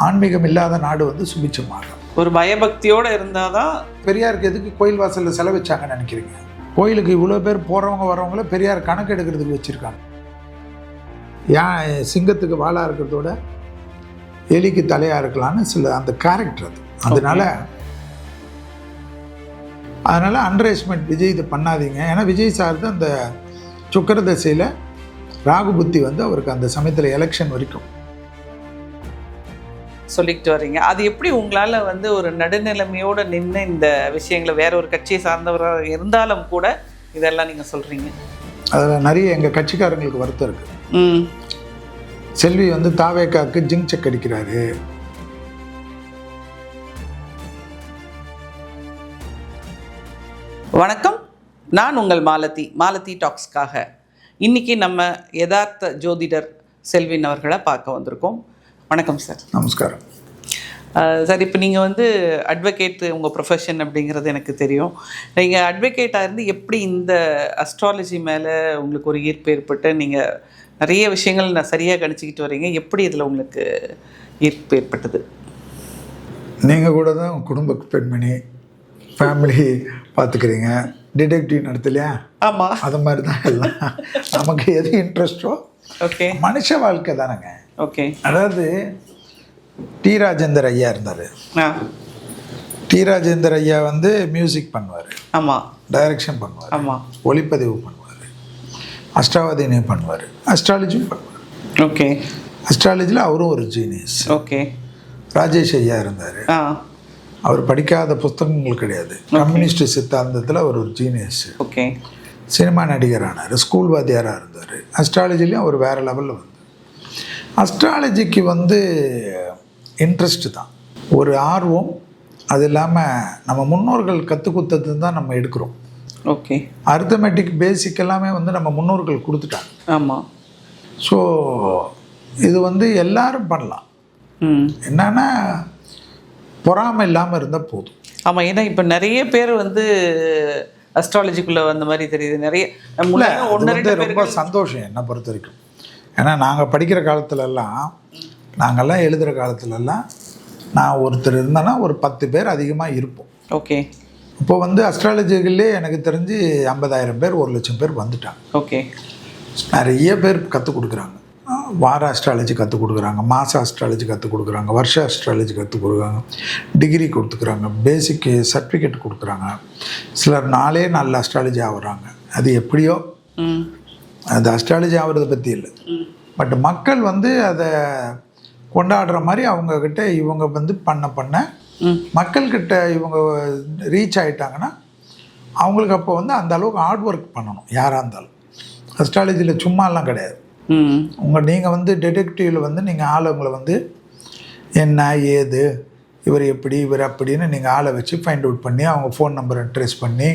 ஆன்மீகம் இல்லாத நாடு வந்து சுபிச்சமாகும். ஒரு பயபக்தியோடு இருந்தால் தான். பெரியாருக்கு எதுக்கு கோயில் வாசலில் செலவச்சாங்கன்னு நினைக்கிறீங்க? கோயிலுக்கு இவ்வளோ பேர் போகிறவங்க வரவங்கள பெரியார் கணக்கு எடுக்கிறதுக்கு வச்சுருக்காங்க. ஏன் சிங்கத்துக்கு வாழாக இருக்கிறதோட எலிக்கு தலையாக இருக்கலான்னு சில அந்த கேரக்டர் அது. அதனால் அண்டர் எஸ்டிமேட் விஜய் இதை பண்ணாதீங்க. ஏன்னா விஜய் சார் தான் அந்த சுக்கர தசையில் ராகு புத்தி வந்து அவருக்கு அந்த சமயத்தில் எலெக்ஷன் வரைக்கும் சொல்லிக்கிட்டு வர்றீங்க. அது எப்படி உங்களால் வந்து ஒரு நடுநிலைமையோடு நின்று இந்த விஷயங்களை வேற ஒரு கட்சியை சார்ந்தவராக இருந்தாலும் கூட இதெல்லாம் நீங்கள் சொல்கிறீங்க? அதில் நிறைய எங்கள் கட்சிக்காரங்களுக்கு வருத்தம் இருக்குது. செல்வி வந்து தாவேக்காவுக்கு ஜிங்க் செக் அடிக்கிறாரு. வணக்கம், நான் உங்கள் மாலதி டாக்ஸ்க்காக இன்றைக்கி நம்ம யதார்த்த ஜோதிடர் செல்வின் அவர்களை பார்க்க வந்திருக்கோம். வணக்கம் சார். நமஸ்காரம் சார். இப்போ நீங்கள் வந்து அட்வொகேட், உங்கள் ப்ரொஃபஷன் அப்படிங்கிறது எனக்கு தெரியும். நீங்கள் அட்வொகேட்டாக இருந்து எப்படி இந்த அஸ்ட்ராலஜி மேலே உங்களுக்கு ஒரு ஈர்ப்பு ஏற்பட்டு நீங்கள் நிறைய விஷயங்கள் நான் சரியாக கணிச்சிக்கிட்டு வரீங்க, எப்படி இதில் உங்களுக்கு ஈர்ப்பு ஏற்பட்டது? நீங்கள் கூட தான் குடும்ப பெண்மணி, ஃபேமிலி பார்த்துக்கிறீங்க, டிடெக்டிவ் நடத்தலையா? ஆமாம், அது மாதிரி தான் எல்லாம். நமக்கு எது இன்ட்ரெஸ்டோ. ஓகே, மனுஷ வாழ்க்கை தானேங்க. ஓகே. அதாவது டி ராஜேந்தர் ஐயா இருந்தார். டி ராஜேந்தர் ஐயா வந்து மியூசிக் பண்ணுவார், ஆமாம், டைரக்ஷன் பண்ணுவார், ஆமாம், ஒளிப்பதிவு பண்ணுவார், அஷ்டாவதினே பண்ணுவார், அஸ்ட்ராலஜியும் பண்ணுவார். ஓகே. அஸ்ட்ராலஜியில் அவரும் ஒரு ஜீனியஸ். ஓகே. ராஜேஷ் ஐயா இருந்தார். அவர் படிக்காத புஸ்தகங்கள் கிடையாது. கம்யூனிஸ்ட் சித்தாந்தத்தில் அவர் ஒரு ஜீனியஸ். ஓகே. சினிமா நடிகரானார், ஸ்கூல் வாத்தியாராக இருந்தார். அஸ்ட்ராலஜிலையும் அவர் வேறு லெவலில் வந்து அஸ்ட்ராலஜிக்கு வந்து இன்ட்ரெஸ்ட்டு தான், ஒரு ஆர்வம். அது இல்லாமல் நம்ம முன்னோர்கள் கற்றுக் கொடுத்தது தான் நம்ம எடுக்கிறோம். ஓகே. அரித்தமெட்டிக் பேசிக் எல்லாமே வந்து நம்ம முன்னோர்கள் கொடுத்துட்டாங்க. ஆமாம். ஸோ இது வந்து எல்லாரும் பண்ணலாம். என்னன்னா பொறாமை இல்லாமல் இருந்தால் போதும். ஆமாம், ஏன்னா இப்போ நிறைய பேர் வந்து அஸ்ட்ராலஜிக்குள்ளே வந்த மாதிரி தெரியுது. நிறைய ரொம்ப சந்தோஷம் என்னை பொறுத்த வரைக்கும். ஏன்னா நாங்கள் படிக்கிற காலத்துலலாம், நாங்கள்லாம் எழுதுகிற காலத்துலலாம், நான் ஒருத்தர் இருந்தேன்னா ஒரு 10 பேர் அதிகமாக இருப்போம். ஓகே. இப்போ வந்து அஸ்ட்ராலஜிகளே எனக்கு தெரிஞ்சு 50,000 பேர் 1,00,000 பேர் வந்துட்டாங்க. ஓகே. நிறைய பேர் கற்றுக் கொடுக்குறாங்க. வார அஸ்ட்ராலஜி கற்றுக் கொடுக்குறாங்க, மாத அஸ்ட்ராலஜி கற்றுக் கொடுக்குறாங்க, வருஷ அஸ்ட்ராலஜி கற்றுக் கொடுக்குறாங்க, டிகிரி கொடுத்துக்குறாங்க, பேசிக் சர்டிஃபிகேட் கொடுக்குறாங்க. சிலர் 4 நாளில் அஸ்ட்ராலஜி ஆகுறாங்க. அது எப்படியோ, அது அஸ்ட்ராலஜி ஆகிறத பற்றி இல்லை. பட் மக்கள் வந்து அதை கொண்டாடுற மாதிரி அவங்கக்கிட்ட இவங்க வந்து பண்ண மக்கள்கிட்ட இவங்க ரீச் ஆகிட்டாங்கன்னா அவங்களுக்கு அப்போ வந்து அந்த அளவுக்கு ஹார்ட் ஒர்க் பண்ணணும். யாராக இருந்தாலும் அஸ்ட்ராலஜியில் சும்மாலாம் கிடையாது. நீங்கள் வந்து டிடெக்டிவில் வந்து நீங்கள் ஆளுங்களை வந்து என்ன ஏது, இவர் எப்படி, இவர் அப்படின்னு நீங்கள் ஆளை வச்சு ஃபைண்ட் அவுட் பண்ணி அவங்க ஃபோன் நம்பரை ட்ரேஸ் பண்ணி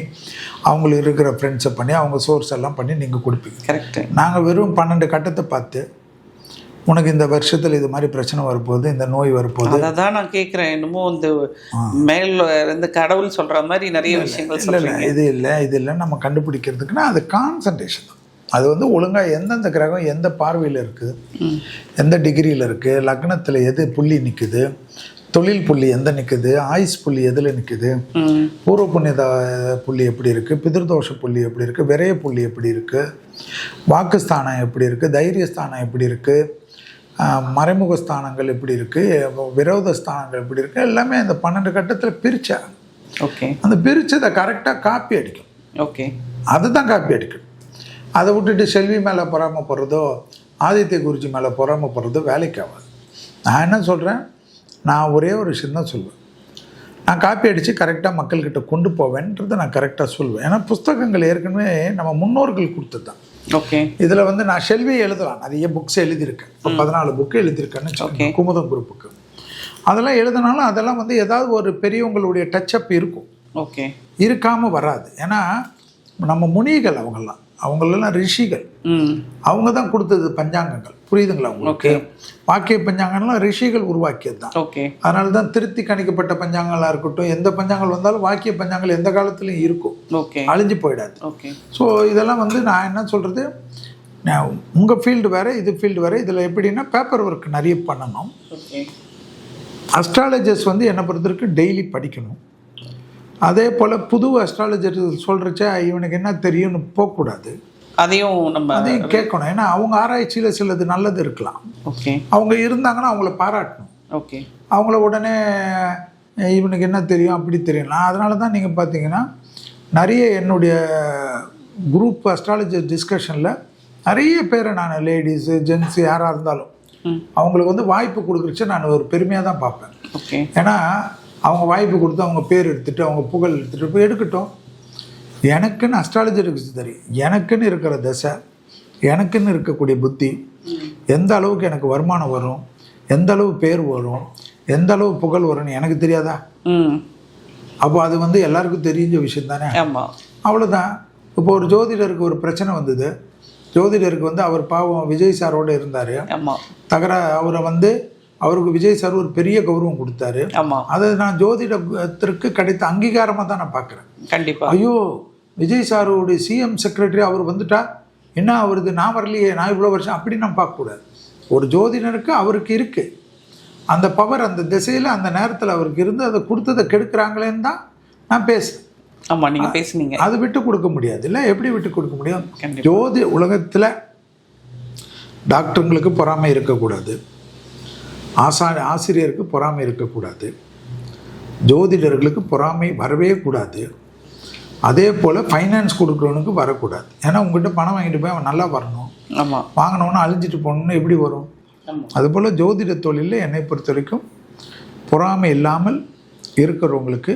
அவங்களுக்கு இருக்கிற ஃப்ரெண்ட்ஸை பண்ணி அவங்க சோர்ஸ் எல்லாம் பண்ணி நீங்கள் கொடுப்பீங்க. கரெக்டு. நாங்கள் வெறும் 12 கட்டத்தை பார்த்து உனக்கு இந்த வருஷத்தில் இது மாதிரி பிரச்சனை வரப்போகுது, இந்த நோய் வரப்போகுது, அதை தான் நான் கேட்குறேன். என்னமோ இந்த மேல் இந்த கடவுள் சொல்கிற மாதிரி நிறைய விஷயங்கள் இல்லை, இது இல்லை நம்ம கண்டுபிடிக்கிறதுக்குன்னா அது கான்சன்ட்ரேஷன் தான். அது வந்து ஒழுங்காக எந்தெந்த கிரகம் எந்த பார்வையில் இருக்குது, எந்த டிகிரியில் இருக்குது, லக்னத்தில் எது புள்ளி நிற்குது, தொழில் புள்ளி எந்த நிற்குது, ஆயுஸ் புள்ளி எதில் நிற்குது, பூர்வ புண்ணிய புள்ளி எப்படி இருக்குது, பிதிர்தோஷ புள்ளி எப்படி இருக்குது, விரைய புள்ளி எப்படி இருக்குது, வாக்குஸ்தானம் எப்படி இருக்குது, தைரியஸ்தானம் எப்படி இருக்குது, மறைமுக ஸ்தானங்கள் எப்படி இருக்குது, விரோத ஸ்தானங்கள் எப்படி இருக்குது, எல்லாமே அந்த 12 கட்டத்தில் பிரித்தாங்க. ஓகே. அந்த பிரித்ததை கரெக்டாக காப்பி அடிக்கும். ஓகே. அதுதான் காப்பி அடிக்கணும். அதை விட்டுட்டு செல்வி மேலே பொறாமப்படுறதோ ஆதித்ய குருஜி மேலே பொறாமப்படுறதோ வேலைக்கு ஆகாது. நான் என்ன சொல்கிறேன், நான் ஒரே ஒரு விஷயம் தான் சொல்லுவேன். நான் காப்பி அடித்து கரெக்டாக மக்கள்கிட்ட கொண்டு போவேன்றதை நான் கரெக்டாக சொல்லுவேன். ஏன்னா புஸ்தகங்கள் ஏற்கனவே நம்ம முன்னோர்கள் கொடுத்தது தான். ஓகே. இதில் வந்து நான் செல்வி எழுதலாம், நிறைய புக்ஸ் எழுதியிருக்கேன். இப்போ 14 புக்கு எழுதியிருக்கேன்னு குமுதம் குரூப்புக்கு. அதெல்லாம் எழுதினாலும் அதெல்லாம் வந்து ஏதாவது ஒரு பெரியவங்களுடைய டச்சப் இருக்கும். ஓகே. இருக்காமல் வராது. ஏன்னா நம்ம முனிகள் அவங்களெல்லாம் ரிஷிகள், அவங்க தான் கொடுத்தது பஞ்சாங்கங்கள். புரியுதுங்களா உங்களுக்கு? வாக்கிய பஞ்சாங்கம்லாம் ரிஷிகள் உருவாக்கியது தான். அதனால தான் திருத்தி கணிக்கப்பட்ட பஞ்சாங்கங்களாக இருக்கட்டும், எந்த பஞ்சாங்கங்கள் வந்தாலும் வாக்கிய பஞ்சாங்கங்கள் எந்த காலத்துலையும் இருக்கும், அழிஞ்சு போயிடாது. ஸோ இதெல்லாம் வந்து நான் என்ன சொல்கிறது, உங்கள் ஃபீல்டு வேறு, இது ஃபீல்டு வேறு. இதில் எப்படின்னா பேப்பர் ஒர்க் நிறைய பண்ணணும். அஸ்ட்ராலஜர்ஸ் வந்து என்னை பொறுத்தவரைக்கும் டெய்லி படிக்கணும். அதே போல் புது அஸ்ட்ராலஜர் சொல்கிறச்ச இவனுக்கு என்ன தெரியும்னு போகக்கூடாது, அதையும் கேட்கணும். ஏன்னா அவங்க ஆராய்ச்சியில் சிலது நல்லது இருக்கலாம். ஓகே, அவங்க இருந்தாங்கன்னா அவங்கள பாராட்டணும். ஓகே, அவங்கள உடனே இவனுக்கு என்ன தெரியும் அப்படி தெரியலாம். அதனால தான் நீங்கள் பார்த்தீங்கன்னா நிறைய என்னுடைய குரூப் அஸ்ட்ராலஜர் டிஸ்கஷனில் நிறைய பேரை நான் லேடிஸு ஜென்ஸு யாராக இருந்தாலும் அவங்களுக்கு வந்து வாய்ப்பு கொடுக்குறச்ச நான் ஒரு பெருமையாக தான் பார்ப்பேன். ஓகே, ஏன்னா அவங்க வாய்ப்பு கொடுத்து அவங்க பேர் எடுத்துகிட்டு அவங்க புகழ் எடுத்துகிட்டு போய் எடுக்கட்டும். எனக்குன்னு அஸ்ட்ராலஜருக்கு தெரியும், எனக்குன்னு இருக்கிற தசை, எனக்குன்னு இருக்கக்கூடிய புத்தி, எந்த அளவுக்கு எனக்கு வருமானம் வரும், எந்த அளவு பேர் வரும், எந்த அளவு புகழ் வரும்னு எனக்கு தெரியாதா? அப்போ அது வந்து எல்லாருக்கும் தெரிஞ்ச விஷயம் தானே. அவ்வளோதான். இப்போ ஒரு ஜோதிடருக்கு ஒரு பிரச்சனை வந்தது. ஜோதிடருக்கு வந்து அவர் பாவம் விஜய் சாரோடு இருந்தார். அவரை வந்து அவருக்கு விஜய் சார் ஒரு பெரிய கௌரவம் கொடுத்தாரு. அதை நான் ஜோதிடத்திற்கு கிடைத்த அங்கீகாரமாக தான் நான் பார்க்குறேன். கண்டிப்பாக. ஐயோ, விஜய் சாரோடைய சிஎம் செக்ரட்டரி அவர் வந்துட்டா என்ன அவருக்கு, நான் வரலையே, நான் இவ்வளோ வருஷம் அப்படி நான் பார்க்கக்கூடாது. ஒரு ஜோதிடருக்கு அவருக்கு இருக்குது அந்த பவர், அந்த திசையில் அந்த நேரத்தில் அவருக்கு இருந்து அதை கொடுத்ததை கெடுக்கிறாங்களேன்னு தான் நான் பேசுகிறேன். ஆமாம், நீங்கள் பேசுனீங்க. அது விட்டு கொடுக்க முடியாது இல்லை, எப்படி விட்டு கொடுக்க முடியும்? ஜோதி உலகத்தில் டாக்டருங்களுக்கு பொறாமை இருக்கக்கூடாது, ஆசிரியருக்கு பொறாமை இருக்கக்கூடாது, ஜோதிடர்களுக்கு பொறாமை வரவே கூடாது. அதே போல் ஃபைனான்ஸ் கொடுக்குறவனுக்கு வரக்கூடாது. ஏன்னா உங்கள்கிட்ட பணம் வாங்கிட்டு போய் அவன் நல்லா வரணும், வாங்கினவொன்னு அழிஞ்சிட்டு போகணுன்னு எப்படி வரும்? அதுபோல் ஜோதிட தொழிலில் என்னை பொறுத்த வரைக்கும் பொறாமை இல்லாமல் இருக்கிறவங்களுக்கு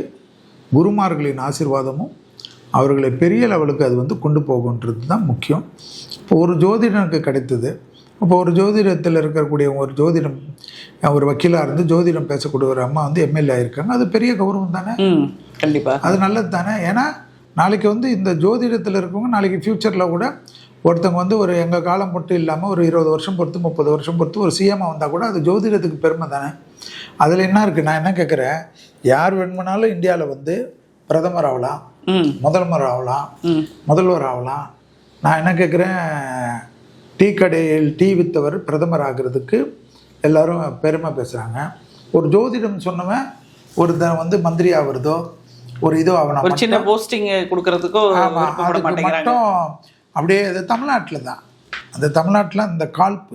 குருமார்களின் ஆசீர்வாதமும் அவர்களை பெரிய லெவலுக்கு அது வந்து கொண்டு போகுன்றது தான் முக்கியம். இப்போ ஒரு ஜோதிடனுக்கு கிடைத்தது, இப்போ ஒரு ஜோதிடத்தில் இருக்கக்கூடிய ஒரு ஜோதிடம், ஒரு வக்கீலாக இருந்து ஜோதிடம் பேசக்கூடிய ஒரு அம்மா வந்து எம்எல்ஏ ஆகிருக்காங்க, அது பெரிய கௌரவம் தானே. கண்டிப்பாக அது நல்லது தானே. ஏன்னா நாளைக்கு வந்து இந்த ஜோதிடத்தில் இருக்கவங்க நாளைக்கு ஃப்யூச்சரில் கூட ஒருத்தவங்க வந்து ஒரு எங்கள் காலம் மட்டும் இல்லாமல் ஒரு 20 வருஷம் பொறுத்து 30 வருஷம் பொறுத்து ஒரு சிஎம்மாக வந்தால் கூட அது ஜோதிடத்துக்கு பெருமை தானே. அதில் என்ன இருக்குது, நான் என்ன கேட்குறேன், யார் வேணுமானாலும் இந்தியாவில் வந்து பிரதமர் ஆகலாம், முதல்வர் ஆகலாம், முதல்வர் ஆகலாம். நான் என்ன கேட்குறேன், டீ கடையில் டீ வித்தவர் பிரதமர் ஆகிறதுக்கு எல்லோரும் பெருமை பேசுகிறாங்க. ஒரு ஜோதிடம் சொன்னவன் ஒரு வந்து மந்திரி ஆகிறதோ ஒரு இதோ ஆகணும், ஒரு சின்ன போஸ்டிங் கொடுக்கறதுக்கோ மட்டும் அப்படியே அது தமிழ்நாட்டில் தான். அந்த தமிழ்நாட்டில் அந்த கால்ப்பு,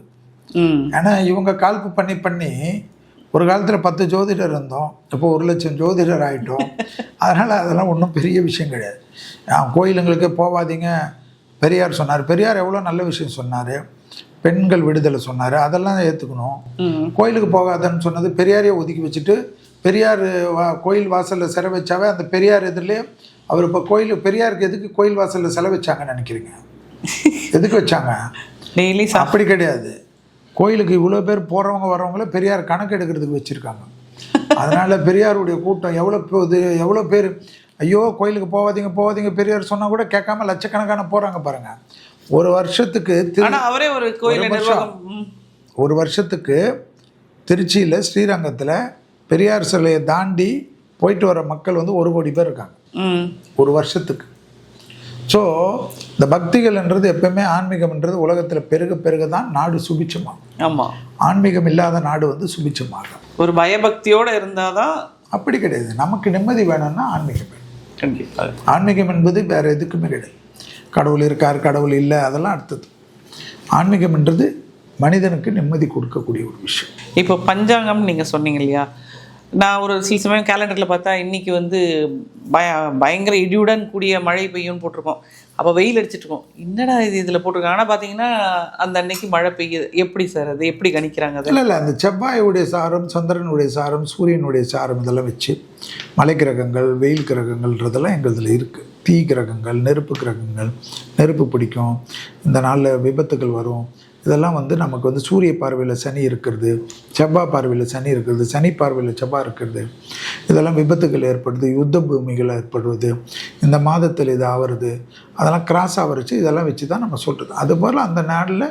ஏன்னா இவங்க கால்ப்பு பண்ணி பண்ணி ஒரு காலத்தில் 10 ஜோதிடர் இருந்தோம், இப்போ 1 லட்சம் ஜோதிடர் ஆகிட்டோம். அதனால் அதெல்லாம் ஒன்றும் பெரிய விஷயம் கிடையாது. கோயிலுங்களுக்கு போகாதீங்க பெரியார் சொன்னார், பெரியார் எவ்வளோ நல்ல விஷயம் சொன்னார், பெண்கள் விடுதலை சொன்னார், அதெல்லாம் ஏற்றுக்கணும். கோயிலுக்கு போகாதன்னு சொன்னது பெரியாரையே ஒதுக்கி வச்சுட்டு பெரியார் கோயில் வாசலில் சிலை வச்சாவே அந்த பெரியார் எதிரிலே அவர் இப்போ பெரியாருக்கு எதுக்கு கோயில் வாசலில் சிலை வச்சாங்கன்னு நினைக்கிறீங்க? எதுக்கு வச்சாங்க? டெய்லி அப்படி கிடையாது. கோயிலுக்கு இவ்வளோ பேர் போகிறவங்க வர்றவங்கள பெரியார் கணக்கு எடுக்கிறதுக்கு வச்சுருக்காங்க. அதனால் பெரியாருடைய கூட்டம் எவ்வளோ பேர் ஐயோ கோயிலுக்கு போகாதீங்க பெரியார் சொன்னால் கூட கேட்காம லட்சக்கணக்கான போகிறாங்க பாருங்கள். ஒரு வருஷத்துக்கு அவரே ஒரு கோயில் ஒரு வருஷத்துக்கு திருச்சியில் ஸ்ரீரங்கத்தில் பெரியார் சிலையை தாண்டி போயிட்டு வர மக்கள் வந்து 1 கோடி பேர் இருக்காங்க ஒரு வருஷத்துக்கு. ஸோ இந்த பக்திகள்ன்றது எப்பவுமே, ஆன்மீகம்ன்றது உலகத்தில் பெருக தான் நாடு சுபிச்சமாகும். ஆமாம், ஆன்மீகம் இல்லாத நாடு வந்து சுபிச்சமாகும். ஒரு பயபக்தியோடு இருந்தால் தான். அப்படி கிடையாது. நமக்கு நிம்மதி வேணும்னா ஆன்மீகம் வேணும். கண்டிப்பாக. ஆன்மீகம் என்பது வேறு எதுக்குமே கிடையாது. கடவுள் இருக்கார், கடவுள் இல்லை, அதெல்லாம் அடுத்தது. ஆன்மீகம்ன்றது மனிதனுக்கு நிம்மதி கொடுக்கக்கூடிய ஒரு விஷயம். இப்போ பஞ்சாங்கம் நீங்கள் சொன்னீங்க இல்லையா, நான் ஒரு சில சமயம் கேலண்டரில் பார்த்தா இன்றைக்கி வந்து பயங்கர இடியுடன் கூடிய மழை பெய்யும்னு போட்டிருக்கோம். அப்போ வெயில் அடிச்சிட்ருக்கோம், என்னடா இது இதில் போட்டிருக்காங்க. ஆனால் பார்த்தீங்கன்னா அந்த அன்னைக்கு மழை பெய்யுது. எப்படி சார் அது எப்படி கணிக்கிறாங்க? அது இல்லை அந்த செவ்வாயுடைய சாரம், சந்திரனுடைய சாரம், சூரியனுடைய சாரம் இதெல்லாம் வச்சு மலை கிரகங்கள், வெயில் கிரகங்கள்ன்றதெல்லாம் எங்கள் இதில் இருக்குது. தீ கிரகங்கள், நெருப்பு கிரகங்கள், நெருப்பு பிடிக்கும், இந்த நாளில் விபத்துகள் வரும், இதெல்லாம் வந்து நமக்கு வந்து சூரிய பார்வையில் சனி இருக்கிறது, செவ்வாய் பார்வையில் சனி இருக்கிறது, சனி பார்வையில் செவ்வாய் இருக்கிறது, இதெல்லாம் விபத்துகள் ஏற்படுது, யுத்த பூமிகள் ஏற்படுவது, இந்த மாதத்தில் இது ஆகிறது, அதெல்லாம் கிராஸ் ஆகிறச்சு இதெல்லாம் வச்சு தான் நம்ம சொல்கிறது. அதுபோல் அந்த நாளில்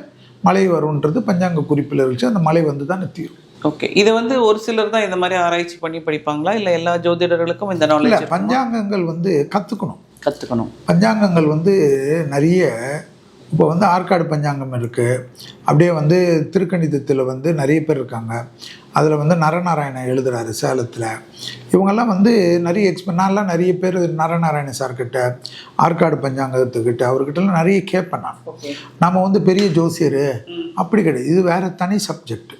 மழை வரும்ன்றது பஞ்சாங்க குறிப்பில் இருந்துச்சு, அந்த மழை வந்து தான் தீரும். ஓகே, இதை வந்து ஒரு சிலர் தான் இந்த மாதிரி ஆராய்ச்சி பண்ணி படிப்பாங்களா, இல்லை எல்லா ஜோதிடர்களுக்கும் இந்த நாள்? இல்லை, பஞ்சாங்கங்கள் வந்து கற்றுக்கணும். பஞ்சாங்கங்கள் வந்து நிறைய, இப்போ வந்து ஆற்காடு பஞ்சாங்கம் இருக்குது, அப்படியே வந்து திருக்கணிதத்தில் வந்து நிறைய பேர் இருக்காங்க. அதில் வந்து நரநாராயணன் எழுதுகிறாரு சேலத்தில். இவங்கெல்லாம் வந்து நிறைய நான்லாம் நிறைய பேர் நரநாராயண சார்கிட்ட, ஆற்காடு பஞ்சாங்கத்துக்கிட்ட, அவர்கிட்டலாம் நிறைய கேட்பேன் நான். நம்ம வந்து பெரிய ஜோசியர் அப்படி கிடையாது, இது வேறு தனி சப்ஜெக்ட்.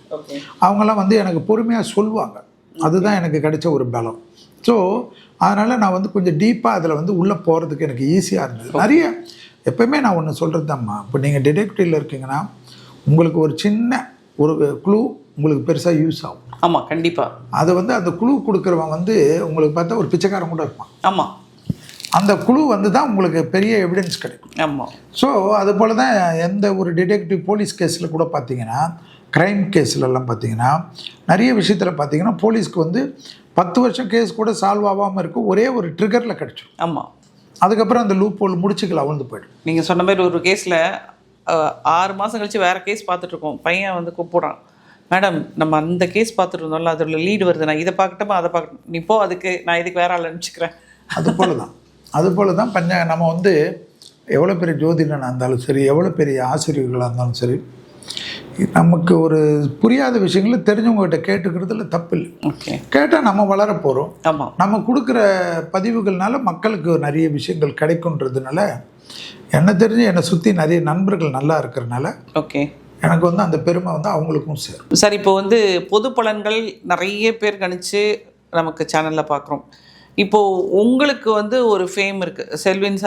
அவங்கெல்லாம் வந்து எனக்கு பொறுமையாக சொல்லுவாங்க, அதுதான் எனக்கு கிடைச்ச ஒரு பலம். ஸோ அதனால் நான் வந்து கொஞ்சம் டீப்பாக அதில் வந்து உள்ளே போகிறதுக்கு எனக்கு ஈஸியாக இருந்தது. நிறைய எப்போயுமே நான் ஒன்று சொல்கிறது தான்மா, இப்போ நீங்கள் டிடெக்டிவில் இருக்கீங்கன்னா உங்களுக்கு ஒரு சின்ன ஒரு க்ளூ உங்களுக்கு பெருசாக யூஸ் ஆகும். ஆமாம், கண்டிப்பாக. அது வந்து அந்த குழு கொடுக்குறவன் வந்து உங்களுக்கு பார்த்தா ஒரு பிச்சைக்காரன் கூட இருப்பான். ஆமாம், அந்த குழு வந்து தான் உங்களுக்கு பெரிய எவிடன்ஸ் கிடைக்கும். ஆமாம். ஸோ அது போல் தான் எந்த ஒரு டிடெக்டிவ் போலீஸ் கேஸில் கூட பார்த்தீங்கன்னா, க்ரைம் கேஸ்லலாம் பார்த்தீங்கன்னா, நிறைய விஷயத்தில் பார்த்தீங்கன்னா போலீஸ்க்கு வந்து 10 வருஷம் கேஸ் கூட சால்வ் ஆகாமல் இருக்கும், ஒரே ஒரு ட்ரிகரில் கிடச்சிடும். ஆமாம். அதுக்கப்புறம் அந்த லூப் ஹோல் முடிச்சுக்கலாம், அவுழ்ந்து போய்டும். நீங்கள் சொன்ன மாதிரி ஒரு கேஸில் 6 மாதம் கழித்து வேறு கேஸ் பார்த்துட்ருக்கோம். பையன் வந்து கூப்பிட்றான், மேடம் நம்ம அந்த கேஸ் பார்த்துட்டு இருந்தோம்ல, அதோட லீடு வருது, நான் இதை பார்க்கட்டுமா அதை பார்க்கட்டும், நீ போ, அதுக்கு நான் இதுக்கு வேற ஆள் அனுப்பிச்சிக்கிறேன். அதுபோல் தான் நம்ம வந்து எவ்வளோ பெரிய ஜோதிடனாக இருந்தாலும் சரி, எவ்வளோ பெரிய ஆசிரியர்களாக இருந்தாலும் சரி, நமக்கு ஒரு புரியாத விஷயங்களை தெரிஞ்சவங்ககிட்ட கேட்டுக்கிறதுல தப்பு இல்லை. கேட்டால் நம்ம வளர போகிறோம். ஆமாம். நம்ம கொடுக்குற பதிவுகள்னால மக்களுக்கு நிறைய விஷயங்கள் கிடைக்குன்றதுனால, என்னை தெரிஞ்சு என்னை சுற்றி நிறைய நண்பர்கள் நல்லா இருக்கிறனால எனக்கு வந்து அந்த பெருமை வந்து அவங்களுக்கும் சேரும். சார், இப்போ வந்து பொது பலன்கள் நிறைய பேர் கணிச்சு நமக்கு சேனலில் பார்க்குறோம். இப்போது உங்களுக்கு வந்து ஒரு ஃபேம் இருக்குது, செல்வின்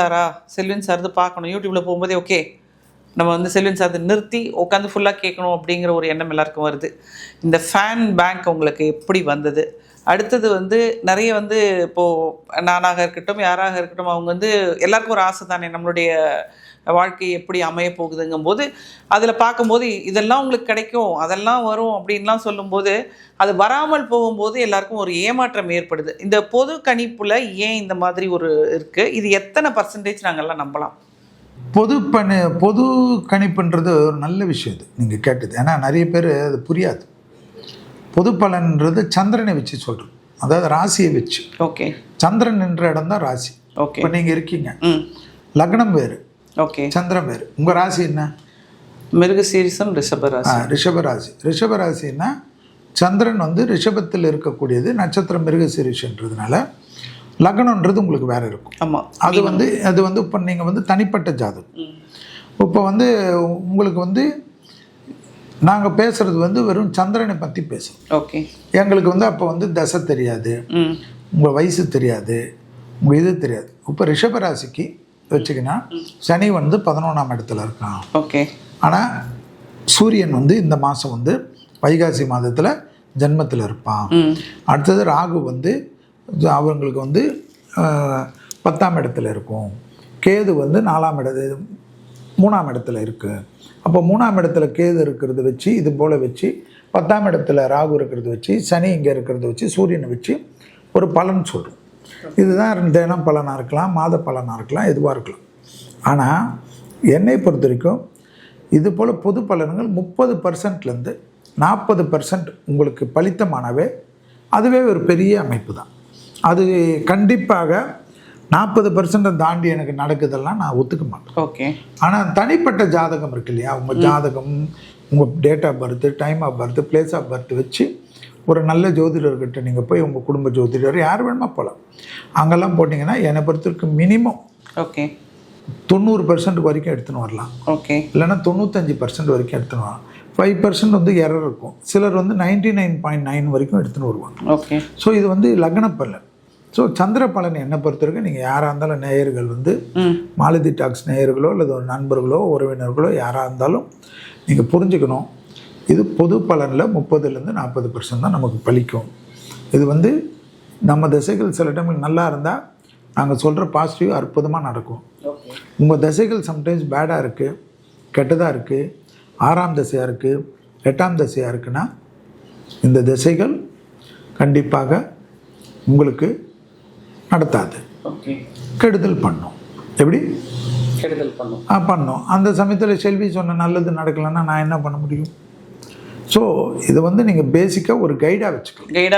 சார் பார்க்கணும், யூடியூப்பில் போகும்போதே ஓகே நம்ம வந்து செல்வின் சார் நிறுத்தி உட்காந்து ஃபுல்லாக கேட்கணும் அப்படிங்கிற ஒரு எண்ணம் எல்லாருக்கும் வருது. இந்த ஃபேன் பேங்க் உங்களுக்கு எப்படி வந்தது? அடுத்தது வந்து நிறைய வந்து இப்போது நானாக இருக்கட்டும், யாராக இருக்கட்டும், அவங்க வந்து எல்லாருக்கும் ஒரு ஆசை தானே, நம்மளுடைய வாழ்க்கை எப்படி அமைய போகுதுங்கும்போது அதில் பார்க்கும்போது இதெல்லாம் உங்களுக்கு கிடைக்கும், அதெல்லாம் வரும் அப்படின்லாம் சொல்லும்போது அது வராமல் போகும்போது எல்லாருக்கும் ஒரு ஏமாற்றம் ஏற்படுது. இந்த பொது கணிப்பில் ஏன் இந்த மாதிரி ஒரு இருக்குது? இது எத்தனை % நாங்கள்லாம் நம்பலாம்? பொது கணிப்புன்றது ஒரு நல்ல விஷயம் இது நீங்கள் கேட்டது. ஏன்னா நிறைய பேர் அது புரியாது. பொது பலன்றது சந்திரனை வச்சு சொல்கிறோம், அதாவது ராசியை வச்சு. ஓகே. சந்திரன் என்ற இடம் தான் ராசி. ஓகே. இப்போ நீங்கள் இருக்கீங்க, லக்னம் வேறு, ஓகே, சந்திரன் வேறு. உங்கள் ராசி என்ன? மிருகசீரிஷம், ரிஷபராசி. ரிஷபராசி. ரிஷபராசின்னா சந்திரன் வந்து ரிஷபத்தில் இருக்கக்கூடியது, நட்சத்திரம் மிருகசீரிஷன்றதுனால லக்னன்றது உங்களுக்கு வேறு இருக்கும். ஆமாம். அது வந்து இப்போ நீங்கள் வந்து தனிப்பட்ட ஜாதகம். இப்போ வந்து உங்களுக்கு வந்து நாங்கள் பேசுகிறது வந்து வெறும் சந்திரனை பற்றி பேசுகிறோம். ஓகே. எங்களுக்கு வந்து அப்போ வந்து தசை தெரியாது, உங்கள் வயசு தெரியாது, உங்கள் இது தெரியாது. இப்போ ரிஷபராசிக்கு வச்சுக்கினா சனி வந்து 11ஆம் இடத்துல இருக்கான். ஓகே. ஆனால் சூரியன் வந்து இந்த மாதம் வந்து வைகாசி மாதத்தில் ஜென்மத்தில் இருப்பான். அடுத்தது ராகு வந்து அவங்களுக்கு வந்து 10ஆம் இடத்துல இருக்கும். கேது வந்து 3ஆம் இடத்துல இருக்குது. அப்போ 3ஆம் இடத்துல கேது இருக்கிறத வச்சு, இது போல் வச்சு 10ஆம் இடத்துல ராகு இருக்கிறத வச்சு, சனி இங்கே இருக்கிறத வச்சு, சூரியனை வச்சு ஒரு பலன் சொல்கிறோம். இதுதான் தினம் பலனாக இருக்கலாம், மாத பலனாக இருக்கலாம், எதுவாக இருக்கலாம். ஆனால் என்னை பொறுத்த வரைக்கும் இது போல் பொது பலன்கள் 30%லேருந்து 40% உங்களுக்கு பலித்தமானவே அதுவே ஒரு பெரிய அமைப்பு தான். அது கண்டிப்பாக 40% தாண்டி எனக்கு நடக்குதெல்லாம் நான் ஒத்துக்க மாட்டேன். ஓகே. ஆனால் தனிப்பட்ட ஜாதகம் இருக்கு இல்லையா, உங்கள் ஜாதகம், உங்கள் date of birth, time of birth, place of birth வச்சு ஒரு நல்ல ஜோதிடர்கிட்ட நீங்கள் போய் உங்கள் குடும்ப ஜோதிடர் யார் வேணுமா போகலாம். அங்கெல்லாம் போட்டிங்கன்னா என்னை பொறுத்தவரைக்கும் மினிமம் 90% வரைக்கும் எடுத்துன்னு வரலாம். ஓகே. இல்லைன்னா 95% வரைக்கும் எடுத்துன்னு வரலாம். 5% வந்து எரர் இருக்கும். சிலர் வந்து 99.9 வரைக்கும் எடுத்துன்னு வருவாங்க. ஓகே. ஸோ இது வந்து லக்ன பலன். ஸோ சந்திர பலன் என்ன பொறுத்தவரைக்கும் நீங்கள் யாராக இருந்தாலும் நேயர்கள் வந்து மாலதி டாக்ஸ் நேயர்களோ அல்லது ஒரு நண்பர்களோ உறவினர்களோ யாராக இருந்தாலும் நீங்கள் புரிஞ்சுக்கணும், இது பொது பலனில் 30%லேருந்து 40% தான் நமக்கு பலிக்கும். இது வந்து நம்ம திசைகள் சில டைமில் நல்லா இருந்தால் நாங்கள் சொல்கிற பாசிட்டிவ் அற்புதமாக நடக்கும். உங்கள் திசைகள் சம்டைம்ஸ் பேடாக இருக்குது, கெட்டதாக இருக்குது, 6ஆம் திசையாக இருக்குது, 8ஆம் திசையாக இருக்குன்னா இந்த திசைகள் கண்டிப்பாக உங்களுக்கு நடத்தாது, கெடுதல் பண்ணும். எப்படி கெடுதல் பண்ணும்? பண்ணும். அந்த சமயத்தில் செல்வி சொன்ன நல்லது நடக்கலைன்னா நான் என்ன பண்ண முடியும்? ஸோ இது வந்து நீங்கள் பேசிக்காக ஒரு கைடாக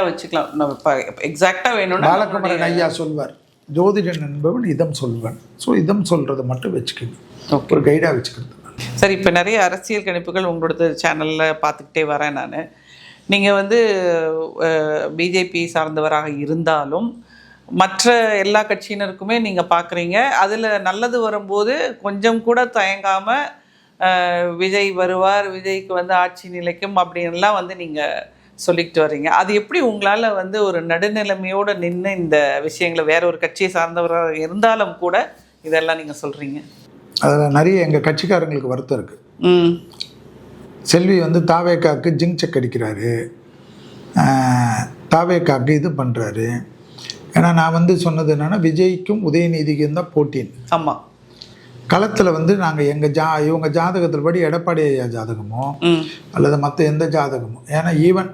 வச்சுக்கலாம். நம்ம இப்போ எக்ஸாக்டாக வேணும்னா பாலகுமரன் ஐயா சொல்வார், ஜோதிடன் என்பவன் இதம் சொல்வன். ஸோ இதம் சொல்கிறத மட்டும் வச்சுக்கணும், ஒரு கைடாக வச்சுக்கிறது. சரி, இப்போ நிறைய அரசியல் கணிப்புகள் உங்களோட சேனலில் பார்த்துக்கிட்டே வரேன் நான். நீங்கள் வந்து பிஜேபி சார்ந்தவராக இருந்தாலும் மற்ற எல்லா கட்சியினருக்குமே நீங்கள் பார்க்குறீங்க. அதில் நல்லது வரும்போது கொஞ்சம் கூட தயங்காமல் விஜய் வருவார், விஜய்க்கு வந்து ஆட்சி நிலைக்கும் அப்படின்லாம் வந்து நீங்கள் சொல்லிக்கிட்டு வர்றீங்க. அது எப்படி உங்களால் வந்து ஒரு நடுநிலைமையோடு நின்று இந்த விஷயங்களை வேற ஒரு கட்சியை சார்ந்தவராக இருந்தாலும் கூட இதெல்லாம் நீங்கள் சொல்கிறீங்க? அதில் நிறைய எங்கள் கட்சிக்காரங்களுக்கு வருத்தம் இருக்குது. செல்வி வந்து தாவேக்காவுக்கு ஜிங்க் செக் அடிக்கிறாரு, தாவேக்காவுக்கு இது பண்ணுறாரு. ஏன்னா நான் வந்து சொன்னது என்னென்னா விஜய்க்கும் உதயநிதிக்கும் தான் போட்டின்னு. ஆமாம். களத்தில் வந்து நாங்கள் இவங்க ஜாதகத்தில் படி எடப்பாடி ஐயா ஜாதகமோ அல்லது மற்ற எந்த ஜாதகமோ, ஏன்னா ஈவன்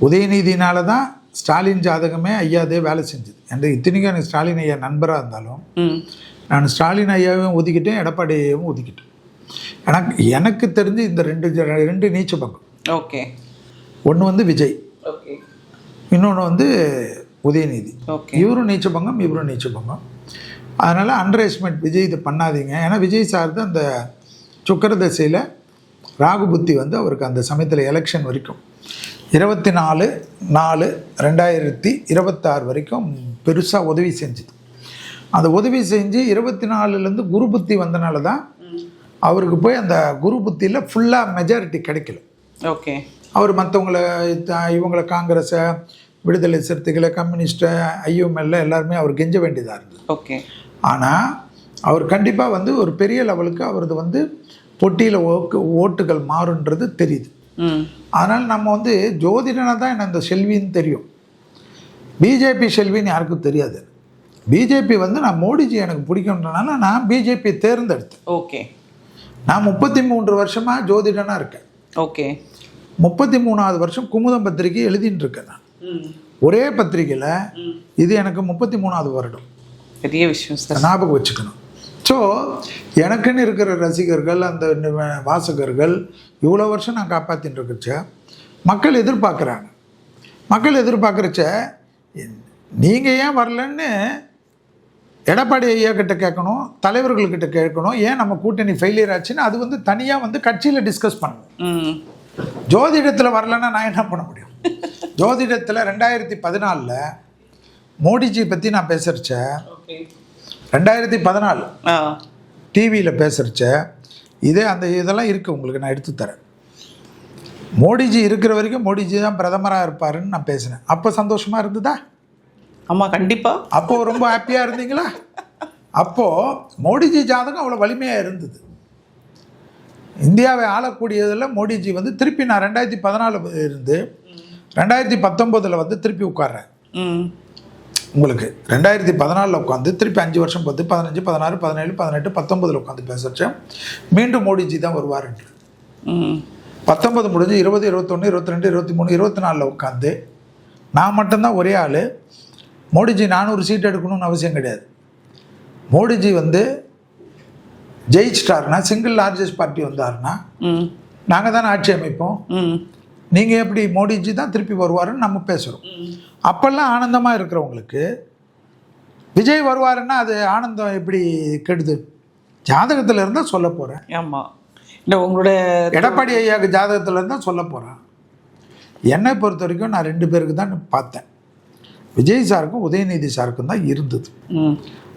உதயநிதினால தான் ஸ்டாலின் ஜாதகமே ஐயாதே வேலை செஞ்சுது. என்ற இத்தனைக்கும் எனக்கு ஸ்டாலின் ஐயா நண்பராக இருந்தாலும் நான் ஸ்டாலின் ஐயாவையும் ஒதுக்கிட்டேன், எடப்பாடி ஐயாவும் ஒதுக்கிட்டேன். எனக்கு தெரிஞ்சு இந்த ரெண்டு நீச்ச பங்கம். ஓகே. ஒன்று வந்து விஜய், ஓகே, இன்னொன்று வந்து உதயநிதி. ஓகே. இவரும் நீச்ச பங்கம், இவரும் நீச்ச பங்கம். அதனால் அண்டர் எஸ்டிமேட் விஜய் இது பண்ணாதீங்க. ஏன்னா விஜய் சார் தான் அந்த சுக்கர தசையில் ராகு புத்தி வந்து அவருக்கு அந்த சமயத்தில் எலெக்ஷன் வரைக்கும் 24/4/2026 வரைக்கும் பெருசாக உதவி செஞ்சுது. அந்த உதவி செஞ்சு 24லேருந்து குரு புத்தி வந்தனால தான் அவருக்கு போய் அந்த குரு புத்தியில் ஃபுல்லாக மெஜாரிட்டி கிடைக்கல. ஓகே. அவர் மற்றவங்கள இவங்களை காங்கிரஸை, விடுதலை சிறுத்தைகளை, கம்யூனிஸ்ட்டை, ஐஎம்எல்ல எல்லாருமே அவர் கெஞ்ச வேண்டியதாக இருந்தது. ஓகே. ஆனால் அவர் கண்டிப்பாக வந்து ஒரு பெரிய லெவலுக்கு அவரது வந்து பொட்டியில் ஓட்டுகள் மாறுன்றது தெரியுது. அதனால் நம்ம வந்து ஜோதிடனாக தான் எனக்கு இந்த செல்வின்னு தெரியும். பிஜேபி செல்வின்னு யாருக்கும் தெரியாது. பிஜேபி வந்து நான் மோடிஜி எனக்கு பிடிக்கும்ன்றனால நான் பிஜேபி தேர்ந்தெடுத்தேன். ஓகே. நான் 33 வருஷமாக ஜோதிடனாக இருக்கேன். ஓகே. 33வது வருஷம் குமுதம் பத்திரிகை எழுதின்னு இருக்கேன். நான் ஒரே பத்திரிகையில் இது எனக்கு 33வது வருடம். பெரிய விஷயம் சார், ஞாபகம் வச்சுக்கணும். ஸோ எனக்குன்னு இருக்கிற ரசிகர்கள், அந்த வாசகர்கள் இவ்வளோ வருஷம் நான் காப்பாற்றின்னு இருக்கச்ச மக்கள் எதிர்பார்க்குறாங்க. மக்கள் எதிர்பார்க்குறச்ச நீங்கள் ஏன் வரலன்னு எடப்பாடி ஐயா கிட்ட கேட்கணும், தலைவர்கள்கிட்ட கேட்கணும். ஏன் நம்ம கூட்டணி ஃபெயிலியர் ஆச்சுன்னு அது வந்து தனியாக வந்து கட்சியில் டிஸ்கஸ் பண்ணணும். ஜோதிடத்தில் வரலன்னா நான் என்ன பண்ண முடியும்? ஜோதிடத்தில் 2014 மோடிஜி பற்றி நான் பேசுகிறச்ச 2014 டிவியில் பேசுகிறச்ச இதெல்லாம் இருக்குது உங்களுக்கு, நான் எடுத்து தரேன். மோடிஜி இருக்கிற வரைக்கும் மோடிஜி தான் பிரதமராக இருப்பாருன்னு நான் பேசினேன். அப்போ சந்தோஷமாக இருந்ததா? ஆமாம், கண்டிப்பாக. அப்போது ரொம்ப ஹாப்பியாக இருந்தீங்களா? அப்போது மோடிஜி ஜாதகம் அவ்வளோ வலிமையாக இருந்தது. இந்தியாவை ஆளக்கூடியதில் மோடிஜி வந்து திருப்பி நான் 2014 இருந்து 2019 வந்து திருப்பி உட்கார்றேன். உங்களுக்கு 2014 உட்காந்து திருப்பி 5 வருஷம் 10, 15, 16, 17, 18, 19 உட்காந்து பேசுகிறேன். மீண்டும் மோடிஜி தான் வருவாருன்ற 19 முடிஞ்சு 20, 21, 22, 23, 24 உட்காந்து நான் மட்டும்தான் ஒரே ஆள். மோடிஜி 400 சீட் எடுக்கணும்னு அவசியம் கிடையாது. மோடிஜி வந்து ஜெயிச்சிட்டாருன்னா, சிங்கிள் லார்ஜஸ்ட் பார்ட்டி வந்தாருன்னா நாங்கள் தானே ஆட்சி அமைப்போம். நீங்கள் எப்படி மோடிஜி தான் திருப்பி வருவாருன்னு நம்ம பேசுகிறோம். அப்போல்லாம் ஆனந்தமாக இருக்கிறவங்களுக்கு விஜய் வருவாருன்னா அது ஆனந்தம் எப்படி கெடுது? ஜாதகத்தில் இருந்தால் சொல்ல போகிறேன். ஆமாம், இல்லை உங்களோட எடப்பாடி ஐயாவுக்கு ஜாதகத்தில் இருந்தால் சொல்ல போகிறேன். என்னை பொறுத்த வரைக்கும் நான் 2 பேருக்கு தான் பார்த்தேன். விஜய் சாருக்கும் உதயநிதி சாருக்கும் தான் இருந்தது.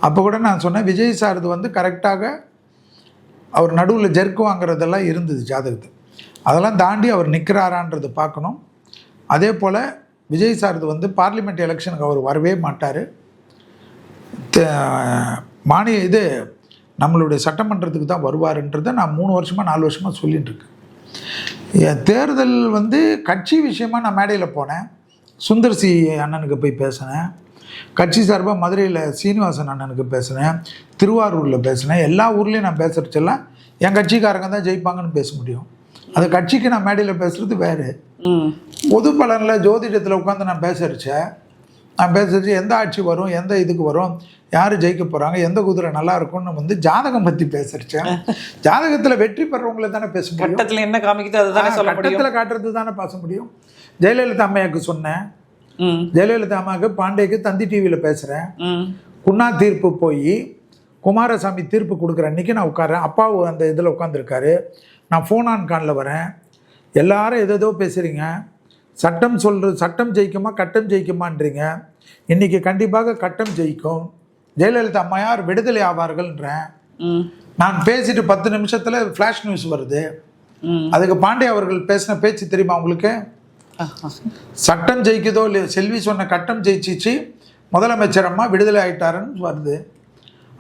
அப்போ கூட நான் சொன்னேன், விஜய் சார் இது வந்து கரெக்டாக அவர் நடுவில் ஜெர்க்கு வாங்குறதெல்லாம் இருந்தது ஜாதகத்தில். அதெல்லாம் தாண்டி அவர் நிற்கிறாரான்றது பார்க்கணும். அதே போல் விஜய் சார் இது வந்து பார்லிமெண்ட் எலெக்ஷனுக்கு அவர் வரவே மாட்டார். இது நம்மளுடைய சட்டமன்றத்துக்கு தான் வருவாருன்றதை நான் 3 வருஷமாக 4 வருஷமாக சொல்லிகிட்டு இருக்கேன். தேர்தல் வந்து கட்சி விஷயமாக நான் மேடையில் போனேன். சுந்தர்சி அண்ணனுக்கு போய் பேசினேன். கட்சி சார்பாக மதுரையில் சீனிவாசன் அண்ணனுக்கு பேசினேன், திருவாரூரில் பேசினேன். எல்லா ஊர்லேயும் நான் பேசுகிறச்செல்லாம் என் கட்சிக்காரங்க தான் ஜெயிப்பாங்கன்னு பேச முடியும். அந்த கட்சிக்கு நான் மேடையில் பேசுகிறது வேறு. பொது பலனில் ஜோதிடத்தில் உட்காந்து நான் பேசுகிறச்சு எந்த ஆட்சி வரும், எந்த இதுக்கு வரும், யார் ஜெயிக்க போகிறாங்க, எந்த குதிரை நல்லா இருக்கும்னு வந்து ஜாதகம் பற்றி பேசுகிறச்சேன். ஜாதகத்தில் வெற்றி பெறவங்களை தானே பேச முடியும். கட்டத்தில் என்ன காமிக்குதோ அதுதானே சொல்ல முடியும். கட்டத்தில் காட்டுறது தானே பேச முடியும். ஜெயலலிதா அம்மையாவுக்கு சொன்னேன். ஜெயலலிதா அம்மாவுக்கு பாண்டேக்கு தந்தி டிவியில் பேசுகிறேன். குன்னா தீர்ப்பு போய் குமாரசாமி தீர்ப்பு கொடுக்குற அன்றைக்கி நான் உட்காரேன். அப்பாவும் அந்த இதில் உட்காந்துருக்காரு. நான் ஃபோன் ஆன் கானில் வரேன். எல்லாரும் எதோ பேசுகிறீங்க. சட்டம் ஜெயிக்குமா கட்டம் ஜெயிக்குமான்றீங்க. இன்றைக்கி கண்டிப்பாக கட்டம் ஜெயிக்கும். ஜெயலலிதா அம்மையார் விடுதலை ஆவார்கள்ன்றேன். நான் பேசிட்டு 10 நிமிஷத்தில் ஃப்ளாஷ் நியூஸ் வருது. அதுக்கு பாண்டே அவர்கள் பேசின பேச்சு தெரியுமா உங்களுக்கு? சட்டம் ஜெயிக்குதோ இல்லையோ, செல்வி சொன்ன கட்டம் ஜெயிச்சிச்சு, முதலமைச்சர் அம்மா விடுதலை ஆகிட்டாருன்னு வருது.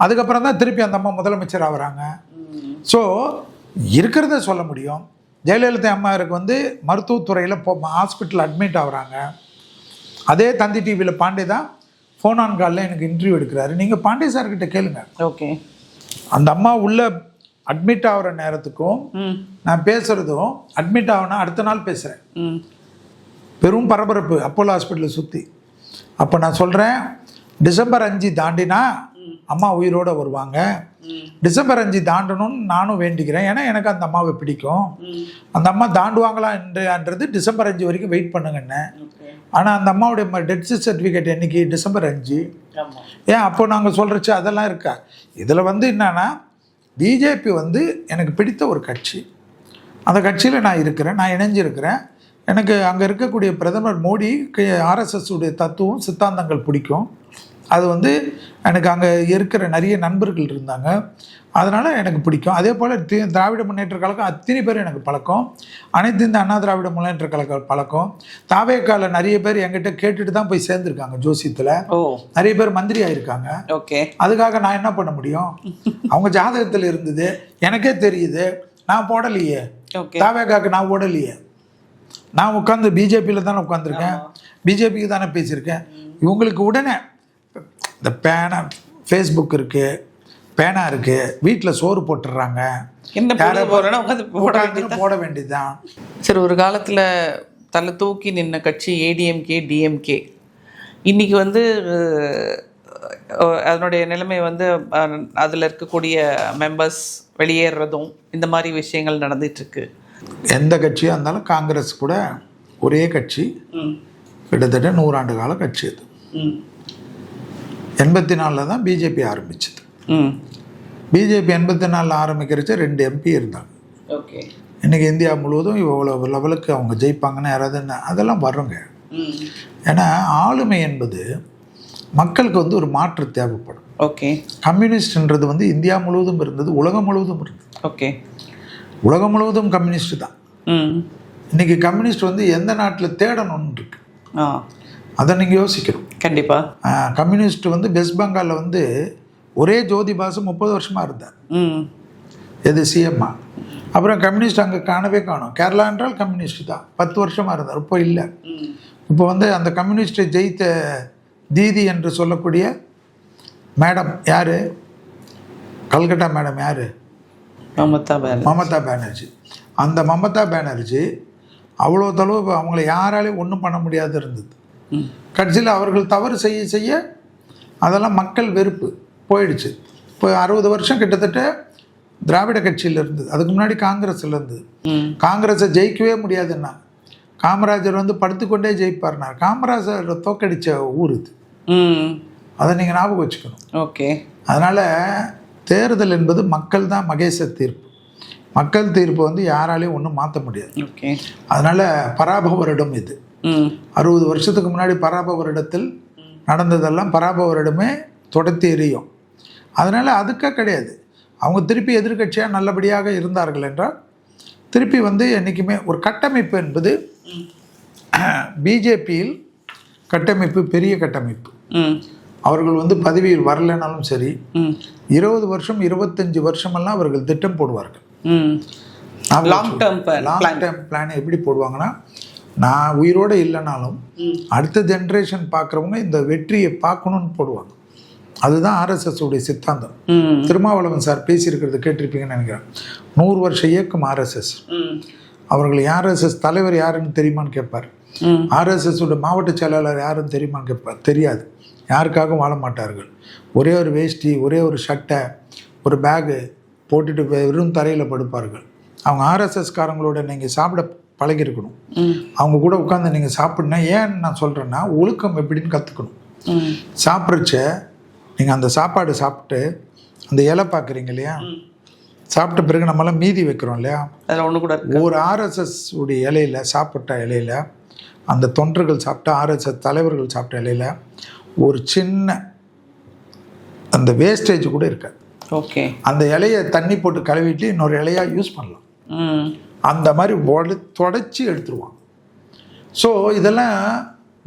அதுக்கப்புறம் தான் திருப்பி அந்த அம்மா முதலமைச்சர் ஆகிறாங்க. ஸோ இருக்கிறத சொல்ல முடியும். ஜெயலலிதா அம்மாருக்கு மருத்துவத்துறையில் ஹாஸ்பிட்டல் அட்மிட் ஆகுறாங்க. அதே தந்தி டிவியில் பாண்டே தான் ஃபோன் ஆன் காலில் எனக்கு இன்டர்வியூ எடுக்கிறாரு. நீங்கள் பாண்டே சார்கிட்ட கேளுங்க. ஓகே. அந்த அம்மா உள்ள அட்மிட் ஆகிற நேரத்துக்கும் நான் பேசுகிறதும், அட்மிட் ஆகணும் அடுத்த நாள் பேசுகிறேன். பெரும் பரபரப்பு அப்போலோ ஹாஸ்பிட்டலை சுற்றி. அப்போ நான் சொல்கிறேன், டிசம்பர் 5 தாண்டினா அம்மா உயிரோடு வருவாங்க. டிசம்பர் 5 தாண்டணும்னு நானும் வேண்டிக்கிறேன். ஏன்னா எனக்கு அந்த அம்மாவை பிடிக்கும். அந்த அம்மா தாண்டுவாங்களா என்றது டிசம்பர் 5 வரைக்கும் வெயிட் பண்ணுங்கன்னு. ஆனால் அந்த அம்மாவுடைய டெத் சர்டிஃபிகேட் என்னைக்கு? டிசம்பர் 5. ஏன் அப்போ நாங்கள் சொல்கிறச்சு அதெல்லாம் இருக்கா? இதில் என்னன்னா, பிஜேபி எனக்கு பிடித்த ஒரு கட்சி. அந்த கட்சியில் நான் இருக்கிறேன், நான் இணைஞ்சிருக்கிறேன். எனக்கு அங்கே இருக்கக்கூடிய பிரதமர் மோடிக்கு ஆர்எஸ்எஸ் உடைய தத்துவம் சித்தாந்தங்கள் பிடிக்கும். அது எனக்கு அங்கே இருக்கிற நிறைய நண்பர்கள் இருந்தாங்க, அதனால் எனக்கு பிடிக்கும். அதே போல் திராவிட முன்னேற்ற கழகம் அத்தனை பேர் எனக்கு பழக்கம். அனைத்து இந்த அண்ணா திராவிட முன்னேற்ற கழகம் பழக்கம். தாவேக்கால நிறைய பேர் என்கிட்ட கேட்டுட்டு தான் போய் சேர்ந்துருக்காங்க. ஜோசியத்தில் நிறைய பேர் மந்திரி ஆகிருக்காங்க. ஓகே. அதுக்காக நான் என்ன பண்ண முடியும்? அவங்க ஜாதகத்தில் இருந்தது, எனக்கே தெரியுது. நான் போடலையே, தாவேக்காக்கு நான் ஓடலையே. நான் உட்காந்து பிஜேபியில் தானே உட்காந்துருக்கேன், பிஜேபிக்கு தானே பேசியிருக்கேன். இவங்களுக்கு உடனே இந்த பேனா, ஃபேஸ்புக் இருக்குது, பேனா இருக்குது, வீட்டில் சோறு போட்டுடுறாங்க, போட வேண்டியதுதான். சரி, ஒரு காலத்தில் தலை தூக்கி நின்ன கட்சி ஏடிஎம்கே டிஎம்கே. இன்றைக்கி அதனுடைய நிலைமை அதில் இருக்கக்கூடிய மெம்பர்ஸ் வெளியேறதும் இந்த மாதிரி விஷயங்கள் நடந்துகிட்ருக்கு. எந்த கட்சியாக இருந்தாலும் காங்கிரஸ் கூட ஒரே கட்சி, கிட்டத்தட்ட 100 ஆண்டு கால கட்சி. அது 84 தான் பிஜேபி ஆரம்பிச்சது. பிஜேபி 84 ஆரம்பிக்கிறச்சு 2 எம்பி இருந்தாங்க. ஓகே. இன்றைக்கி இந்தியா முழுவதும் இவ்வளோ லெவலுக்கு அவங்க ஜெயிப்பாங்கன்னு யாராவது அதெல்லாம் வருங்க. ஏன்னா ஆளுமை என்பது மக்களுக்கு ஒரு மாற்று தேவைப்படும். ஓகே. கம்யூனிஸ்ட்ன்றது இந்தியா முழுவதும் இருந்தது, உலகம் முழுவதும் இருந்தது. ஓகே. உலகம் முழுவதும் கம்யூனிஸ்ட் தான். இன்றைக்கி கம்யூனிஸ்ட் எந்த நாட்டில் தேடணும்னு இருக்கு, அதை நீங்கள் யோசிக்கணும். கண்டிப்பாக. கம்யூனிஸ்ட் வெஸ்ட் பெங்காலில் ஒரே ஜோதி பாசு 30 வருஷமாக இருந்தார். எது சிஎம்மா. அப்புறம் கம்யூனிஸ்ட் அங்கே காணவே காணும். கேரளா என்றால் கம்யூனிஸ்ட் தான், 10 வருஷமாக இருந்தார். இப்போ இல்லை. இப்போ அந்த கம்யூனிஸ்டை ஜெயித்த தீதி என்று சொல்லக்கூடிய மேடம் யார்? கல்கட்டா மேடம் யார்? மமதா பானர்ஜி. அந்த மமதா பானர்ஜி அவ்வளோ தளவு அவங்கள யாராலையும் ஒன்றும் பண்ண முடியாது இருந்தது. கட்சியில் அவர்கள் தவறு செய்ய செய்ய அதெல்லாம் மக்கள் வெறுப்பு போயிடுச்சு. இப்போ 60 வருஷம் கிட்டத்தட்ட திராவிட கட்சியில் இருந்தது. அதுக்கு முன்னாடி காங்கிரஸில் இருந்தது. காங்கிரஸை ஜெயிக்கவே முடியாதுன்னா காமராஜர் படுத்துக்கொண்டே ஜெயிப்பார்னார். காமராஜர் தோக்கடித்த ஊர் இது. அதை நீங்கள் ஞாபகம் வச்சுக்கணும். ஓகே. அதனால் தேர்தல் என்பது மக்கள் தான் மகேச தீர்ப்பு. மக்கள் தீர்ப்பு யாராலையும் ஒன்றும் மாற்ற முடியாது. ஓகே. அதனால் பராபவ வருடம் இது. 60 வருஷத்துக்கு முன்னாடி பராபவ வருடத்தில் நடந்ததெல்லாம் பராபவ வருடமே தொடர்த்தி எரியும். அதனால் அதுக்காக கிடையாது. அவங்க திருப்பி எதிர்கட்சியாக நல்லபடியாக இருந்தார்கள் என்றால் திருப்பி என்றைக்குமே ஒரு கட்டமைப்பு என்பது பிஜேபியில் கட்டமைப்பு பெரிய கட்டமைப்பு. அவர்கள் பதவியில் வரலைனாலும் சரி, 20 வருஷம் 25 வருஷமெல்லாம் அவர்கள் திட்டம் போடுவார்கள். லாங் டேர்ம் பிளான் எப்படி போடுவாங்கன்னா, நான் உயிரோடு இல்லைனாலும் அடுத்த ஜென்ரேஷன் பார்க்குறவங்க இந்த வெற்றியை பார்க்கணுன்னு போடுவாங்க. அதுதான் ஆர்எஸ்எஸ் உடைய சித்தாந்தம். திருமாவளவன் சார் பேசியிருக்கிறது கேட்டிருப்பீங்கன்னு நினைக்கிறேன். 100 வருஷ இயக்கம் ஆர்எஸ்எஸ். அவர்கள் ஆர்எஸ்எஸ் தலைவர் யாருன்னு தெரியுமான்னு கேட்பார். ஆர்எஸ்எஸ் உடைய மாவட்ட செயலாளர் யாருன்னு தெரியுமான்னு கேட்பார். தெரியாது. யாருக்காகவும் வாழ மாட்டார்கள். ஒரே ஒரு வேஷ்டி, ஒரே ஒரு சட்டை, ஒரு பேகு போட்டுட்டு வெறும் தரையில் படுப்பார்கள். அவங்க ஆர்எஸ்எஸ்காரங்களோட நீங்கள் சாப்பிட பழகிருக்கணும். அவங்க கூட உட்காந்து நீங்கள் சாப்பிட்னா, ஏன் நான் சொல்கிறேன்னா ஒழுக்கம் எப்படின்னு கற்றுக்கணும். சாப்பிட்றச்ச நீங்கள் அந்த சாப்பாடு சாப்பிட்டு அந்த இலை பார்க்குறீங்க இல்லையா, சாப்பிட்ட பிறகு நம்மளாம் மீதி வைக்கிறோம் இல்லையா, அதில் ஒன்று கூட ஒரு ஆர்எஸ்எஸ் உடைய இலையில், சாப்பிட்ட இலையில் அந்த தொண்டர்கள் சாப்பிட்ட ஆர்எஸ்எஸ் தலைவர்கள் சாப்பிட்ட இலையில் ஒரு சின்ன அந்த வேஸ்டேஜ் கூட இருக்காது. ஓகே. அந்த இலையை தண்ணி போட்டு கழுவிட்டு இன்னொரு இலையாக யூஸ் பண்ணலாம். அந்த மாதிரி தொடச்சி எடுத்துருவாங்க. ஸோ இதெல்லாம்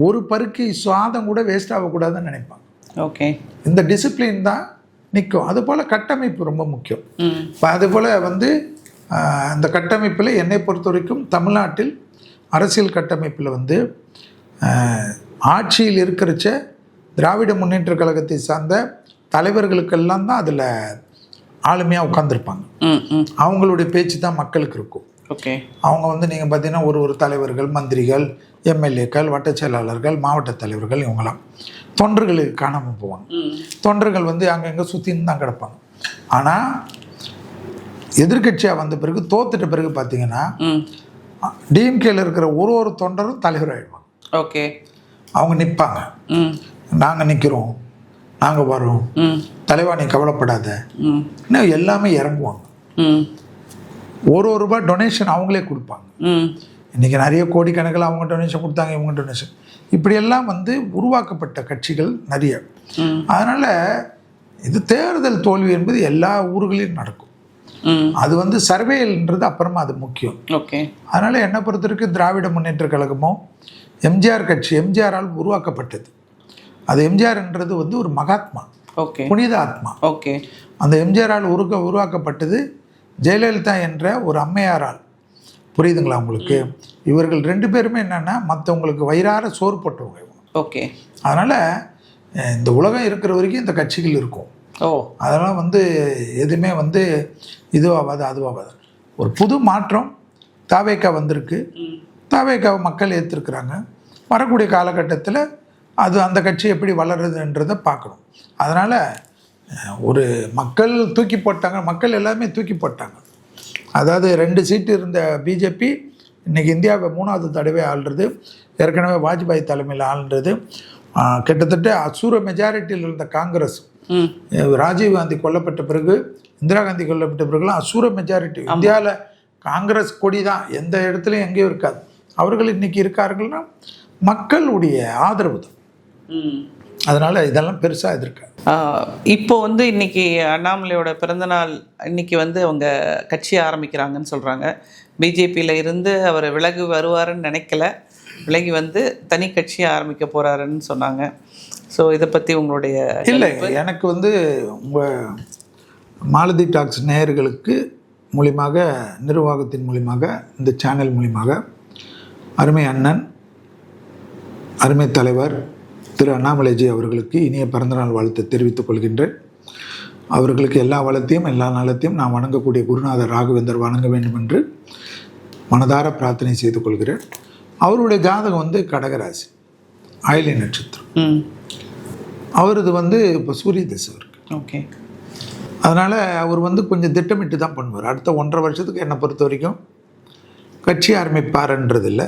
ஒரு பருக்கி சாதம் கூட வேஸ்ட் ஆகக்கூடாதுன்னு நினைப்பாங்க. ஓகே. இந்த டிசிப்ளின் தான் நிற்கும். அதுபோல் கட்டமைப்பு ரொம்ப முக்கியம். இப்போ அதுபோல் வந்து இந்த கட்டமைப்பில் என்னை பொறுத்த வரைக்கும் தமிழ்நாட்டில் அரசியல் கட்டமைப்பில் வந்து ஆட்சியில் இருக்கிறச்ச திராவிட முன்னேற்ற கழகத்தை சார்ந்த தலைவர்களுக்கெல்லாம் தான் அதில் ஆளுமையாக உட்காந்துருப்பாங்க. அவங்களுடைய பேச்சு தான் மக்களுக்கு இருக்கும். ஓகே. அவங்க வந்து நீங்கள் பார்த்தீங்கன்னா ஒரு தலைவர்கள், மந்திரிகள், எம்எல்ஏக்கள், வட்ட செயலாளர்கள், மாவட்ட தலைவர்கள், இவங்களாம் தொண்டர்களுக்கு காணாமல் போவாங்க. தொண்டர்கள் வந்து அங்கங்கே சுற்றின்னு தான் கிடப்பாங்க. ஆனால் எதிர்கட்சியாக வந்த பிறகு தோத்துட்ட பிறகு பார்த்தீங்கன்னா டிஎம்கேல இருக்கிற ஒரு தொண்டரும் தலைவர் ஆகிடுவாங்க. ஓகே. அவங்க நிற்பாங்க, நாங்கள் நிற்கிறோம், நாங்கள் வரோம், தலைவா நீ கவலைப்படாத, இன்னும் எல்லாமே இறங்குவாங்க. ரூபாய் டொனேஷன் அவங்களே கொடுப்பாங்க. இன்றைக்கி நிறைய கோடிக்கணக்கில் அவங்க டொனேஷன் கொடுத்தாங்க, இவங்க டொனேஷன், இப்படியெல்லாம் வந்து உருவாக்கப்பட்ட கட்சிகள் நிறைய. அதனால் இது தேர்தல் தோல்வி என்பது எல்லா ஊர்களிலும் நடக்கும். அது வந்து சர்வேன்றது அப்புறமா அது முக்கியம். ஓகே. அதனால் என்னை பொறுத்தவரைக்கும் திராவிட முன்னேற்ற கழகமும் எம்ஜிஆர் கட்சி எம்ஜிஆரால் உருவாக்கப்பட்டது. அது எம்ஜிஆர்ன்றது வந்து ஒரு மகாத்மா, ஓகே, புனித ஆத்மா. ஓகே. அந்த எம்ஜிஆரால் உருவாக்கப்பட்டது ஜெயலலிதா என்ற ஒரு அம்மையாரால். புரியுதுங்களா உங்களுக்கு? இவர்கள் 2 பேருமே என்னென்னா மற்றவங்களுக்கு வயிறார சோறு போட்டவங்க. ஓகே. அதனால் இந்த உலகம் இருக்கிற வரைக்கும் இந்த கட்சிகள் இருக்கும். அதெல்லாம் வந்து எதுவுமே வந்து இதுவாகாது அதுவாகாது. ஒரு புது மாற்றம் தாவேக்கா வந்திருக்கு. தாவேக்காவை மக்கள் ஏற்றிருக்கிறாங்க. வரக்கூடிய காலகட்டத்தில் அது அந்த கட்சி எப்படி வளருதுன்றதை பார்க்கணும். அதனால் ஒரு மக்கள் தூக்கி போட்டாங்க, மக்கள் எல்லாமே தூக்கி போட்டாங்க. அதாவது 2 சீட்டு இருந்த பிஜேபி இன்றைக்கி இந்தியாவை 3வது தடவை ஆள்றது. ஏற்கனவே வாஜ்பாய் தலைமையில் ஆள்ன்றது. கிட்டத்தட்ட அசூர மெஜாரிட்டியில் இருந்த காங்கிரஸ், ராஜீவ் காந்தி கொல்லப்பட்ட பிறகு, இந்திரா காந்தி கொல்லப்பட்ட பிறகுலாம் அசூர மெஜாரிட்டி இந்தியாவில் காங்கிரஸ் கொடி தான், எந்த இடத்துலையும் எங்கேயும் இருக்காது. அவர்கள் இன்றைக்கி இருக்கார்கள்னா மக்களுடைய ஆதரவு தான். அதனால் இதெல்லாம் பெருசாக எதிர்க்க. இப்போ வந்து இன்றைக்கி அண்ணாமலையோட பிறந்தநாள் இன்னைக்கு வந்து அவங்க கட்சி ஆரம்பிக்கிறாங்கன்னு சொல்கிறாங்க. பிஜேபியில் இருந்து அவர் விலகு வருவாருன்னு நினைக்கல, விலகி வந்து தனி கட்சியை ஆரம்பிக்க போகிறாருன்னு சொன்னாங்க. ஸோ இதை பற்றி உங்களுடைய? இல்லை, எனக்கு வந்து உங்கள் மாலதி டாக்ஸ் நேயர்களுக்கு மூலியமாக, நிர்வாகத்தின் மூலியமாக, இந்த சேனல் மூலியமாக அருமை அண்ணன், அருமை தலைவர் திரு அண்ணாமலைஜி அவர்களுக்கு இனிய பிறந்தநாள் வாழ்த்தை தெரிவித்துக் கொள்கின்றேன். அவர்களுக்கு எல்லா வளத்தையும் எல்லா நலத்தையும் நான் வணங்கக்கூடிய குருநாதர் ராகவேந்தர் வணங்க வேண்டும் என்று மனதார பிரார்த்தனை செய்து கொள்கிறேன். அவருடைய ஜாதகம் வந்து கடகராசி, ஆயிலை நட்சத்திரம். அவரது வந்து இப்போ சூரிய திசை இருக்கு. ஓகே. அதனால் அவர் வந்து கொஞ்சம் திட்டமிட்டு தான் பண்ணுவார். அடுத்த 1.5 வருஷத்துக்கு என்னை பொறுத்த வரைக்கும் கட்சி ஆரம்பிப்பார்ன்றதில்லை.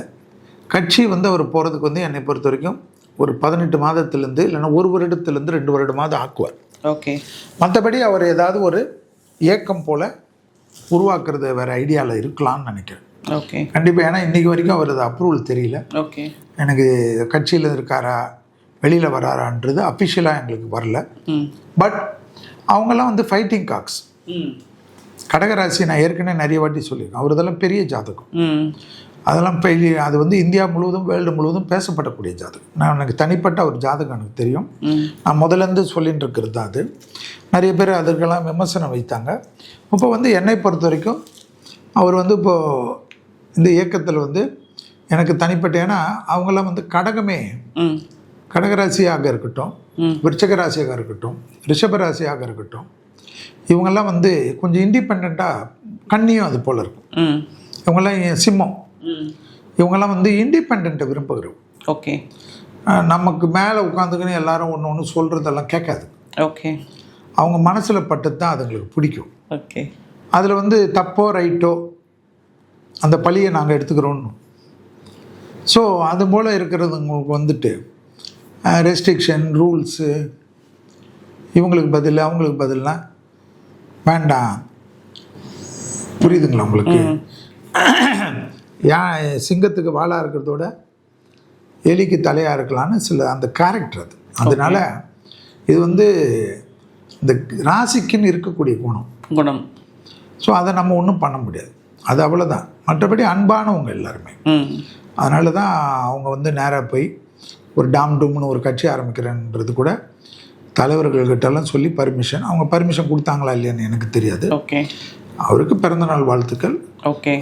கட்சி வந்து அவர் போகிறதுக்கு வந்து என்னை பொறுத்த வரைக்கும் ஒரு 18 மாதத்துலேருந்து இல்லைன்னா 1 வருடத்துலேருந்து 2 வருடமாவது ஆக்குவார். ஓகே. மற்றபடி அவர் ஏதாவது ஒரு இயக்கம் போல் உருவாக்குறது வேறு ஐடியாவில் இருக்கலாம்னு நினைக்கிறேன். ஓகே. கண்டிப்பாக. ஏன்னா இன்றைக்கி வரைக்கும் அவரது அப்ரூவல் தெரியல. ஓகே. எனக்கு கட்சியில் இருக்காரா வெளியில் வராரான்றது அஃபிஷியலாக எங்களுக்கு வரல. பட் அவங்கெல்லாம் வந்து ஃபைட்டிங் காக்ஸ். கடகராசி நான் ஏற்கனவே நிறைய வாட்டி சொல்லியிருக்கேன். அவர் இதெல்லாம் பெரிய ஜாதகம். அதெல்லாம் அது வந்து இந்தியா முழுவதும் வேர்ல்டு முழுவதும் பேசப்படக்கூடிய ஜாதகம். எனக்கு தனிப்பட்ட ஒரு ஜாதகம் எனக்கு தெரியும். நான் முதலேருந்து சொல்லிட்டு இருக்கிறது தான் அது. நிறைய பேர் அதற்கெல்லாம் விமர்சனம் வைத்தாங்க. இப்போ வந்து என்னை பொறுத்த வரைக்கும் அவர் வந்து இப்போது இந்த இயக்கத்தில் வந்து எனக்கு தனிப்பட்ட, ஏன்னா அவங்களாம் வந்து கடகராசியாக இருக்கட்டும், விருச்சக ராசியாக இருக்கட்டும், ரிஷபராசியாக இருக்கட்டும், இவங்கெல்லாம் வந்து கொஞ்சம் இண்டிபெண்ட்டாக, கண்ணியும் அது போல் இருக்கும். இவங்கெல்லாம் சிம்மம், இவங்கெல்லாம் வந்து இண்டிபெண்ட்டை விரும்புகிறோம். ஓகே. நமக்கு மேலே உட்காந்துக்கின்னு எல்லாரும் ஒன்று ஒன்று சொல்கிறதெல்லாம் கேட்காது. ஓகே. அவங்க மனசில் பட்டது தான் அதுங்களுக்கு பிடிக்கும். ஓகே. அதில் வந்து தப்போ ரைட்டோ அந்த பழியை நாங்கள் எடுத்துக்கிறோன்னு. ஸோ அது போல் இருக்கிறது உங்களுக்கு வந்துட்டு ரெஸ்ட்ரிக்ஷன் ரூல்ஸு இவங்களுக்கு பதில் அவங்களுக்கு பதில்னா வேண்டாம். புரியுதுங்களா உங்களுக்கு? சிங்கத்துக்கு வாழாக இருக்கிறதோட எலிக்கு தலையாக இருக்கலான்னு சில அந்த கேரக்டர் அது. அதனால இது வந்து இந்த ராசிக்குன்னு இருக்கக்கூடிய குணம். ஸோ அதை நம்ம ஒன்றும் பண்ண முடியாது, அது அவ்வளோதான். மற்றபடி அன்பானவங்க எல்லாருமே. அதனால தான் அவங்க வந்து நேராக போய் ஒரு டாம் டூம்னு ஒரு கட்சி ஆரம்பிக்கிறேன்றது கூட தலைவர்கள்கிட்டலாம் சொல்லி அவங்க பர்மிஷன் கொடுத்தாங்களா இல்லையான்னு எனக்கு தெரியாது. அவருக்கு பிறந்தநாள் வாழ்த்துக்கள்.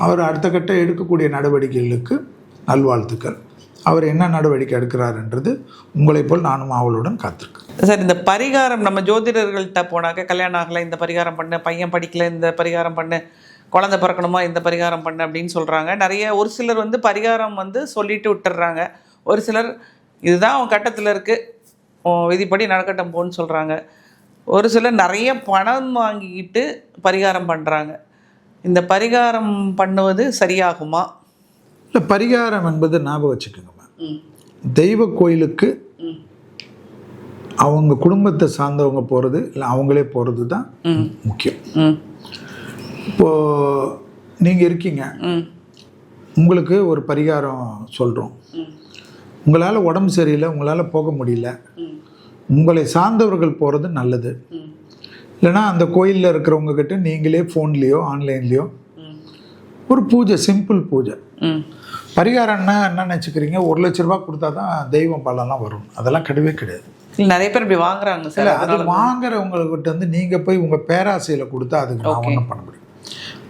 அவர் அடுத்த கட்ட எடுக்கக்கூடிய நடவடிக்கைகளுக்கு நல்வாழ்த்துக்கள். அவர் என்ன நடவடிக்கை எடுக்கிறாருன்றது உங்களை போல் நானும் அவளுடன் காத்திருக்கேன். சார், இந்த பரிகாரம் நம்ம ஜோதிடர்கள்ட்ட போனாக்க கல்யாணம் ஆகலை இந்த பரிகாரம் பண்ணு, பையன் படிக்கல இந்த பரிகாரம் பண்ணு, குழந்தை பிறக்கணுமா இந்த பரிகாரம் பண்ணு அப்படின்னு சொல்கிறாங்க. நிறைய ஒரு சிலர் வந்து பரிகாரம் வந்து சொல்லிட்டு விட்டுடுறாங்க. ஒரு சிலர் இதுதான் அவன் கட்டத்தில் இருக்குது, விதிப்படி நடக்கட்டும் போன்னு சொல்கிறாங்க. ஒரு சிலர் நிறைய பணம் வாங்கிக்கிட்டு பரிகாரம் பண்ணுறாங்க. இந்த பரிகாரம் பண்ணுவது சரியாகுமா? இல்லை, பரிகாரம் என்பது ஞாபகம் வச்சுக்கோங்கம்மா, தெய்வ கோயிலுக்கு அவங்க குடும்பத்தை சார்ந்தவங்க போகிறது இல்லை அவங்களே போகிறது தான் முக்கியம். இப்போது நீங்கள் இருக்கீங்க, உங்களுக்கு ஒரு பரிகாரம் சொல்கிறோம், உங்களால் உடம்பு சரியில்லை, உங்களால் போக முடியல, உங்களை சார்ந்தவர்கள் போகிறது நல்லது. இல்லைனா அந்த கோயிலில் இருக்கிறவங்கக்கிட்ட நீங்களே ஃபோன்லேயோ ஆன்லைன்லேயோ ஒரு பூஜை, சிம்பிள் பூஜை. பரிகாரம்னா என்ன நினச்சிக்கிறீங்க, 1 லட்ச ரூபா கொடுத்தா தான் தெய்வம் பலம்லாம் வரும், அதெல்லாம் கிடையவே கிடையாது. நிறைய பேர் இப்படி வாங்குறாங்க சார். இல்லை, அது வாங்குறவங்கக்கிட்ட வந்து நீங்கள் போய் உங்கள் பேராசையில் கொடுத்தா அதுக்கு நான் ஒன்றும் பண்ண முடியும்.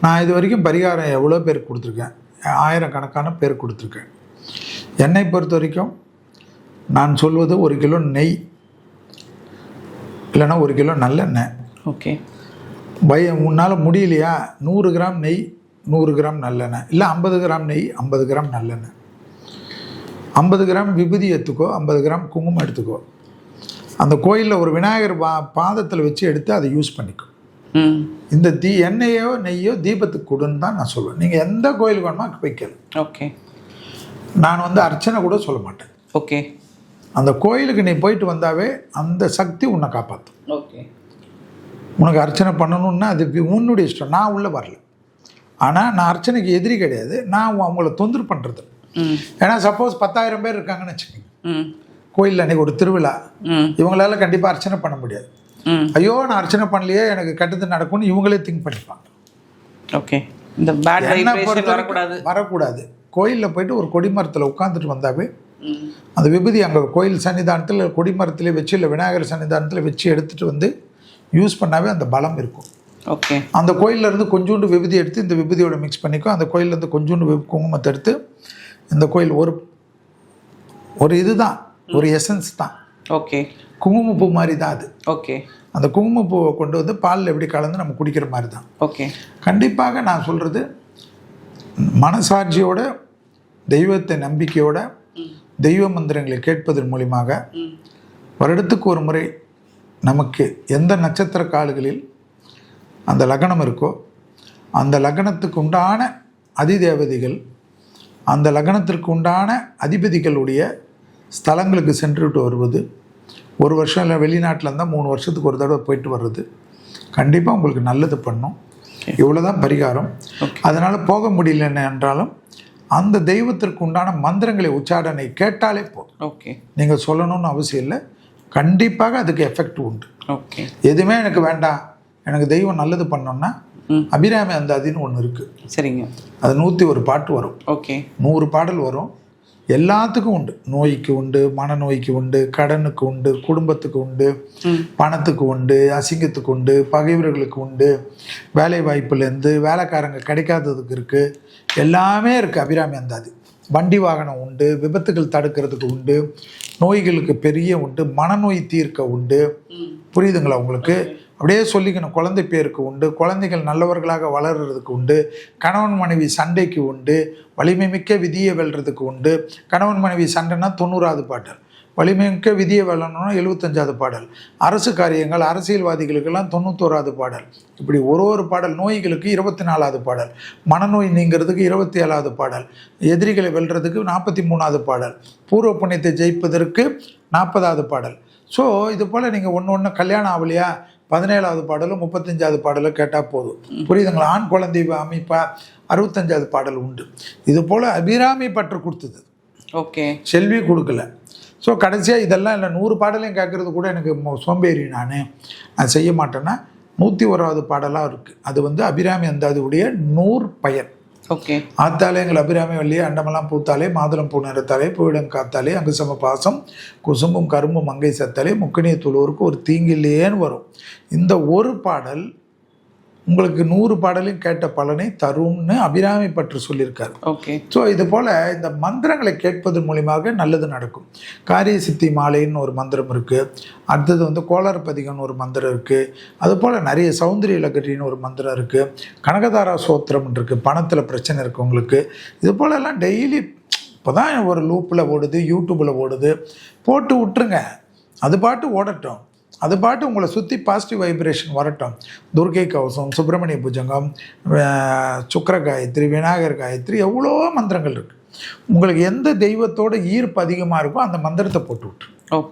நான் இது வரைக்கும் பரிகாரம் எவ்வளோ பேருக்கு கொடுத்துருக்கேன், 1000கணக்கான பேர் கொடுத்துருக்கேன். என்னை பொறுத்த வரைக்கும் நான் சொல்வது 1 கிலோ நெய் இல்லைன்னா 1 கிலோ நல்லெண்ணெய். உன்னால் முடியலையா 100 கிராம் நெய் 100 கிராம் நல்லெண்ணெய், இல்லை 50 கிராம் நெய் 50 கிராம் நல்லெண்ணெய், 50 கிராம் விபூதி எடுத்துக்கோ, 50 கிராம் குங்குமம் எடுத்துக்கோ. அந்த கோயிலில் ஒரு விநாயகர் பாதத்தில் வச்சு எடுத்து அதை யூஸ் பண்ணிக்கோ. இந்த எண்ணெயோ நெய்யோ தீபத்துக்கு கொடுன்னு தான் நான் சொல்லுவேன். நீங்கள் எந்த கோயிலுக்கு வேணுமா வைக்கல. நான் வந்து அர்ச்சனை கூட சொல்ல மாட்டேன். அந்த கோயிலுக்கு நீ போயிட்டு வந்தாவே அந்த சக்தி உன்னை காப்பாற்றும். உனக்கு அர்ச்சனை பண்ணணுன்னா அது உன்னுடைய இஷ்டம், நான் உள்ளே வரல. ஆனால் நான் அர்ச்சனைக்கு எதிரி கிடையாது, நான் அவங்கள தொந்தரவு பண்ணுறது. ஏன்னா சப்போஸ் 10,000 பேர் இருக்காங்கன்னு வச்சுக்கோங்க, கோயிலில் அன்றைக்கி ஒரு திருவிழா, இவங்களால கண்டிப்பாக அர்ச்சனை பண்ண முடியாது. ஐயோ நான் அர்ச்சனை பண்ணலையே எனக்கு கெட்டது நடக்கும்னு இவங்களே திங்க் பண்ணிப்பாங்க. வரக்கூடாது. கோயிலில் போயிட்டு ஒரு கொடிமரத்தில் உட்காந்துட்டு வந்தாவே அந்த விபூதி அங்கே கோயில் சன்னிதானத்தில் கொடிமரத்திலே வச்சு இல்லை விநாயகர் சன்னிதானத்தில் வச்சு எடுத்துகிட்டு வந்து யூஸ் பண்ணாவே அந்த பலம் இருக்கும். அந்த கோயிலேருந்து கொஞ்சோண்டு விபூதி எடுத்து இந்த விபூதியோட மிக்ஸ் பண்ணிக்கும். அந்த கோயிலேருந்து கொஞ்சோண்டு குங்குமத்தை எடுத்து இந்த கோயில் ஒரு இதுதான், ஒரு எசன்ஸ் தான். குங்குமப்பூ மாதிரி தான் அது. அந்த குங்குமப்பூவை கொண்டு வந்து பாலில் எப்படி கலந்து நம்ம குடிக்கிற மாதிரி தான். கண்டிப்பாக நான் சொல்கிறது, மனசாட்சியோட தெய்வத்தை நம்பிக்கையோட தெய்வ மந்திரங்களை கேட்பதன் மூலியமாக வருடத்துக்கு ஒரு முறை நமக்கு எந்த நட்சத்திர கால்களில் அந்த லக்னம் இருக்கோ அந்த லக்னத்துக்கு உண்டான அதிதேவதைகள், அந்த லக்னத்திற்கு உண்டான அதிபதிகளுடைய ஸ்தலங்களுக்கு சென்றுட்டு வருவது, ஒரு வருஷம் இல்லை வெளிநாட்டில் இருந்தால் 3 வருஷத்துக்கு ஒரு தடவை போயிட்டு வர்றது கண்டிப்பாக உங்களுக்கு நல்லது பண்ணும். இவ்வளோதான் பரிகாரம். அதனால் போக முடியலன்னு என்றாலும் அந்த தெய்வத்திற்கு உண்டான மந்திரங்களை உச்சாரணை கேட்டாலே போதும். நீங்கள் சொல்லணும்னு அவசியம் இல்லை, கண்டிப்பாக அதுக்கு எஃபெக்ட் உண்டு. எதுவுமே எனக்கு வேண்டாம், எனக்கு தெய்வம் நல்லது பண்ணோம்னா அபிராமி அந்தாதின்னு ஒன்று இருக்குது. சரிங்க. அது 101 பாட்டு வரும். 100 பாடல் வரும். எல்லாத்துக்கும் உண்டு. நோய்க்கு உண்டு, மனநோய்க்கு உண்டு, கடனுக்கு உண்டு, குடும்பத்துக்கு உண்டு, பணத்துக்கு உண்டு, அசிங்கத்துக்கு உண்டு, பகைவர்களுக்கு உண்டு, வேலை வாய்ப்புலேருந்து வேலைக்காரங்க கிடைக்காததுக்கு இருக்குது, எல்லாமே இருக்குது அபிராமி அந்தாதி. வண்டி வாகனம் உண்டு, விபத்துகள் தடுக்கிறதுக்கு உண்டு, நோய்களுக்கு பெரிய உண்டு, மனநோய் தீர்க்க உண்டு. புரியுதுங்களா உங்களுக்கு? அப்படியே சொல்லிக்கணும். குழந்தை பேருக்கு உண்டு, குழந்தைகள் நல்லவர்களாக வளர்கிறதுக்கு உண்டு, கணவன் மனைவி சண்டைக்கு உண்டு, வலிமை மிக்க விதியை வெல்றதுக்கு உண்டு. கணவன் மனைவி சண்டைனா 90வது பாடல், வலிமை மிக்க விதியை வெல்லணும்னா 75வது பாடல், அரசு காரியங்கள் அரசியல்வாதிகளுக்கெல்லாம் 91வது பாடல். இப்படி ஒரு பாடல். நோய்களுக்கு 24வது பாடல், மனநோய் நீங்கிறதுக்கு 27வது பாடல், எதிரிகளை வெல்றதுக்கு 43வது பாடல், பூர்வ புண்ணியத்தை ஜெயிப்பதற்கு 40வது பாடல். ஸோ இது போல் நீங்கள் ஒன்று கல்யாணம் ஆகலையா 17வது பாடலும் 35வது பாடலும் கேட்டால் போதும். புரியுதுங்களா? ஆண் குழந்தை அமைப்பா 65வது பாடல் உண்டு. இது போல் அபிராமி பற்று கொடுத்தது. ஓகே. செல்வி கொடுக்கல. ஸோ கடைசியாக இதெல்லாம் இல்லை 100 பாடலையும் கேட்குறது கூட எனக்கு சோம்பேறி நான் செய்ய மாட்டேன்னா 101வது பாடலாக இருக்குது. அது வந்து அபிராமி அந்தாதியுடைய 100 பயன். ஓகே. ஆத்தாலே எங்கள் அபிராமி வள்ளியே அண்டமெல்லாம் பூத்தாலே மாதுளம் பூ நிறத்தாலே பூவிடம் காத்தாலே அங்கு சம பாசம் குசும்பும் கரும்பும் மங்கை சத்தாலே முக்கணிய துளூருக்கு ஒரு தீங்கில்லையேன்னு வரும். இந்த ஒரு பாடல் உங்களுக்கு 100 பாடலையும் கேட்ட பலனை தரும்னு அபிராமி பற்றி சொல்லியிருக்காரு. ஓகே. ஸோ இது போல் இந்த மந்திரங்களை கேட்பதன் மூலியமாக நல்லது நடக்கும். காரிய சித்தி மாலைன்னு ஒரு மந்திரம் இருக்குது. அடுத்தது வந்து கோளாறுபதிகம்னு ஒரு மந்திரம் இருக்குது. அதுபோல் நிறைய சௌந்தரிய லகரின்னு ஒரு மந்திரம் இருக்குது. கனகதாரா சோத்திரம் இருக்குது. பணத்தில் பிரச்சனை இருக்கவங்களுக்கு இது போலெல்லாம் டெய்லி இப்போ தான் ஒரு லூப்பில் ஓடுது, யூடியூப்பில் ஓடுது, போட்டு விட்டுருங்க. அது பாட்டு ஓடட்டும். அது பாட்டு உங்களை சுற்றி பாசிட்டிவ் வைப்ரேஷன் வரட்டும். துர்கை கவசம், சுப்பிரமணிய புஜங்கம், சுக்கர காயத்ரி, விநாயகர் காயத்ரி, எவ்வளோ மந்திரங்கள் இருக்குது. உங்களுக்கு எந்த தெய்வத்தோட ஈர்ப்பு அதிகமாக இருக்கோ அந்த மந்திரத்தை போட்டு விட்டுரு.